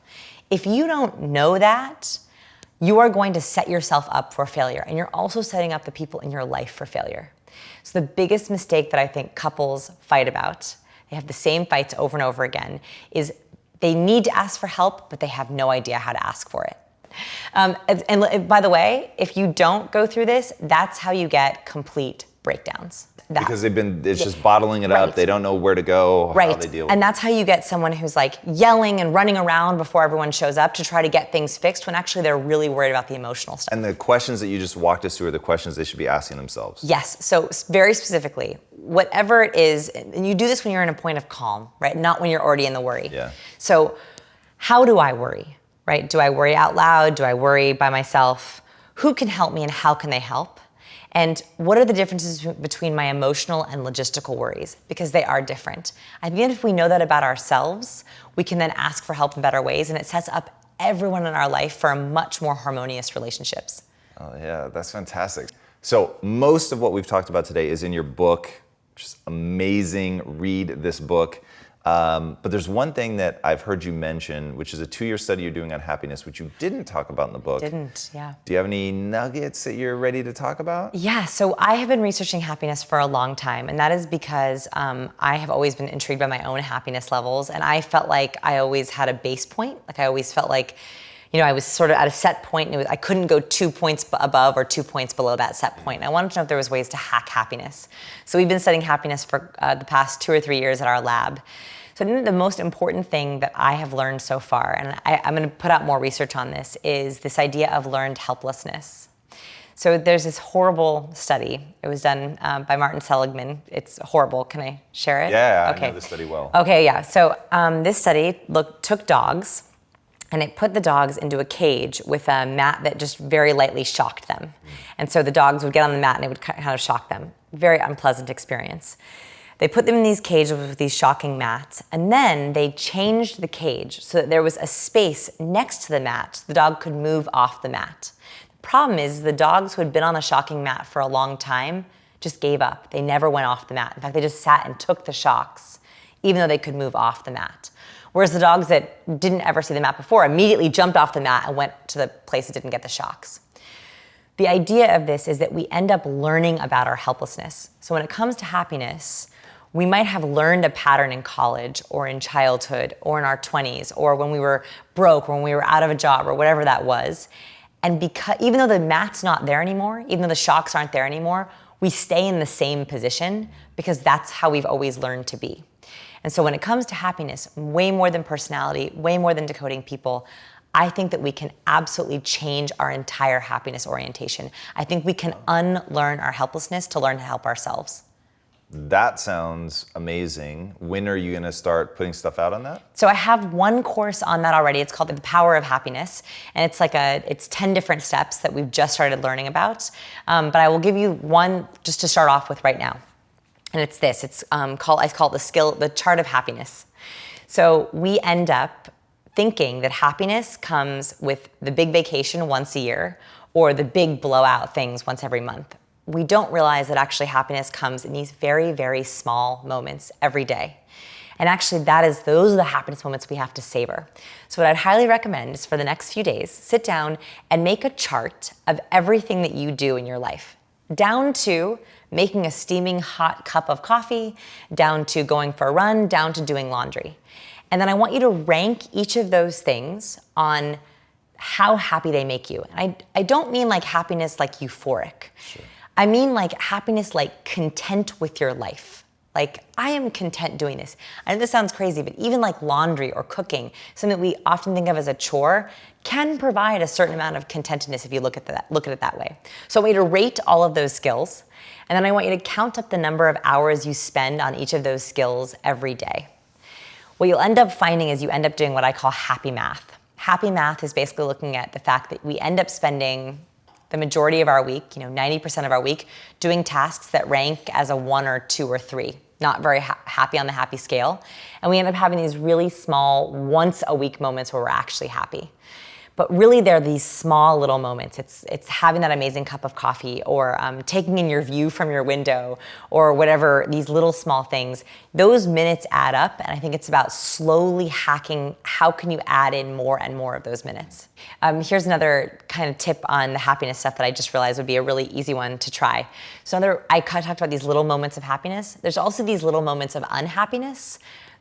If you don't know that, you are going to set yourself up for failure, and you're also setting up the people in your life for failure. So the biggest mistake that I think couples fight about, they have the same fights over and over again, is they need to ask for help, but they have no idea how to ask for it. And by the way, if you don't go through this, that's how you get complete breakdowns. Because it's just bottling it up. Right. They don't know where to go, how they deal with And it. that's how you get someone who's like yelling and running around before everyone shows up to try to get things fixed when actually they're really worried about the emotional stuff. And the questions that you just walked us through are the questions they should be asking themselves. Yes, so very specifically, whatever it is, and you do this when you're in a point of calm, right? Not when you're already in the worry. Yeah. So how do I worry, right? Do I worry out loud? Do I worry by myself? Who can help me and how can they help? And what are the differences between my emotional and logistical worries? Because they are different. I think if we know that about ourselves, we can then ask for help in better ways, and it sets up everyone in our life for a much more harmonious relationships. Oh yeah, that's fantastic. So most of what we've talked about today is in your book, which is amazing. Read this book. But there's one thing that I've heard you mention, which is a 2-year study you're doing on happiness, which you didn't talk about in the book. Didn't, yeah. Do you have any nuggets that you're ready to talk about? Yeah, so I have been researching happiness for a long time, and that is because I have always been intrigued by my own happiness levels, and I felt like I always had a base point. Like I always felt like, I was sort of at a set point, and I couldn't go 2 points above or 2 points below that set point. And I wanted to know if there was ways to hack happiness. So we've been studying happiness for the past 2 or 3 years at our lab. So I think the most important thing that I have learned so far, and I'm going to put out more research on this, is this idea of learned helplessness. So there's this horrible study. It was done by Martin Seligman. It's horrible. Can I share it? Yeah, okay. I know the study well. Okay, yeah. So this study took dogs, and it put the dogs into a cage with a mat that just very lightly shocked them. And so the dogs would get on the mat and it would kind of shock them. Very unpleasant experience. They put them in these cages with these shocking mats, and then they changed the cage so that there was a space next to the mat so the dog could move off the mat. The problem is the dogs who had been on the shocking mat for a long time just gave up. They never went off the mat. In fact, they just sat and took the shocks, even though they could move off the mat. Whereas the dogs that didn't ever see the mat before immediately jumped off the mat and went to the place that didn't get the shocks. The idea of this is that we end up learning about our helplessness. So when it comes to happiness, we might have learned a pattern in college or in childhood or in our 20s or when we were broke or when we were out of a job or whatever that was. And because even though the mat's not there anymore, even though the shocks aren't there anymore, we stay in the same position because that's how we've always learned to be. And so when it comes to happiness, way more than personality, way more than decoding people, I think that we can absolutely change our entire happiness orientation. I think we can unlearn our helplessness to learn to help ourselves. That sounds amazing. When are you going to start putting stuff out on that? So I have one course on that already. It's called The Power of Happiness. And it's 10 different steps that we've just started learning about. But I will give you one just to start off with right now. And it's this, I call it the chart of happiness. So we end up thinking that happiness comes with the big vacation once a year or the big blowout things once every month. We don't realize that actually happiness comes in these very, very small moments every day. And actually those are the happiness moments we have to savor. So what I'd highly recommend is for the next few days, sit down and make a chart of everything that you do in your life, down to making a steaming hot cup of coffee, down to going for a run, down to doing laundry. And then I want you to rank each of those things on how happy they make you. And I don't mean like happiness like euphoric. Sure. I mean like happiness like content with your life. Like, I am content doing this. I know this sounds crazy, but even like laundry or cooking, something that we often think of as a chore, can provide a certain amount of contentedness if you look at it that way. So I want you to rate all of those skills, and then I want you to count up the number of hours you spend on each of those skills every day. What you'll end up finding is you end up doing what I call happy math. Happy math is basically looking at the fact that we end up spending the majority of our week, 90% of our week, doing tasks that rank as a 1 or 2 or 3, not very happy on the happy scale. And we end up having these really small, once a week moments where we're actually happy. But really, they're these small little moments. It's having that amazing cup of coffee, or taking in your view from your window, or whatever, these little small things. Those minutes add up, and I think it's about slowly hacking how can you add in more and more of those minutes. Here's another kind of tip on the happiness stuff that I just realized would be a really easy one to try. So I talked about these little moments of happiness. There's also these little moments of unhappiness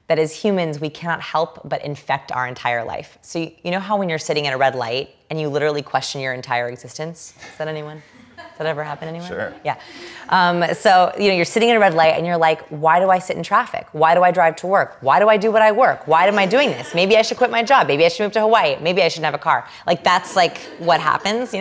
that as humans, we cannot help but infect our entire life. So you know how when you're sitting at a red light and you literally question your entire existence? Is that anyone? that ever happen anywhere? Sure. Yeah. So, you're sitting at a red light and you're like, why do I sit in traffic? Why do I drive to work? Why do I do what I work? Why am I doing this? Maybe I should quit my job. Maybe I should move to Hawaii. Maybe I shouldn't have a car. Like, that's like what happens,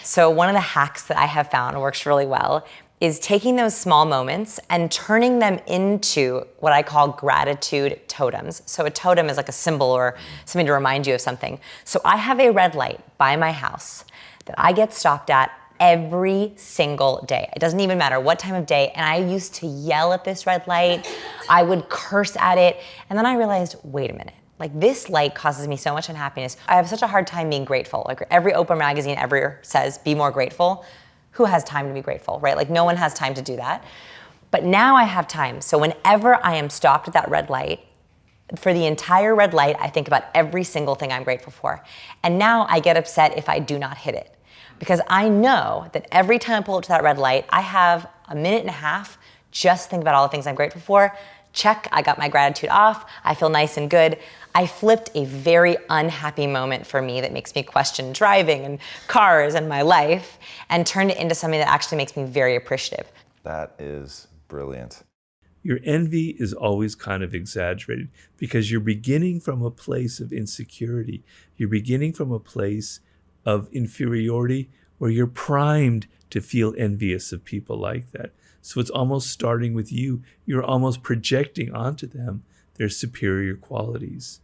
So one of the hacks that I have found works really well is taking those small moments and turning them into what I call gratitude totems. So a totem is like a symbol or something to remind you of something. So I have a red light by my house that I get stopped at every single day. It doesn't even matter what time of day. And I used to yell at this red light. I would curse at it. And then I realized, wait a minute. Like, this light causes me so much unhappiness. I have such a hard time being grateful. Like, every Oprah magazine ever says, be more grateful. Who has time to be grateful, right? Like, no one has time to do that. But now I have time. So whenever I am stopped at that red light, for the entire red light, I think about every single thing I'm grateful for. And now I get upset if I do not hit it. Because I know that every time I pull up to that red light, I have a minute and a half just think about all the things I'm grateful for. Check, I got my gratitude off. I feel nice and good. I flipped a very unhappy moment for me that makes me question driving and cars and my life and turned it into something that actually makes me very appreciative. That is brilliant. Your envy is always kind of exaggerated because you're beginning from a place of insecurity. You're beginning from a place of inferiority where you're primed to feel envious of people like that. So it's almost starting with you. You're almost projecting onto them their superior qualities.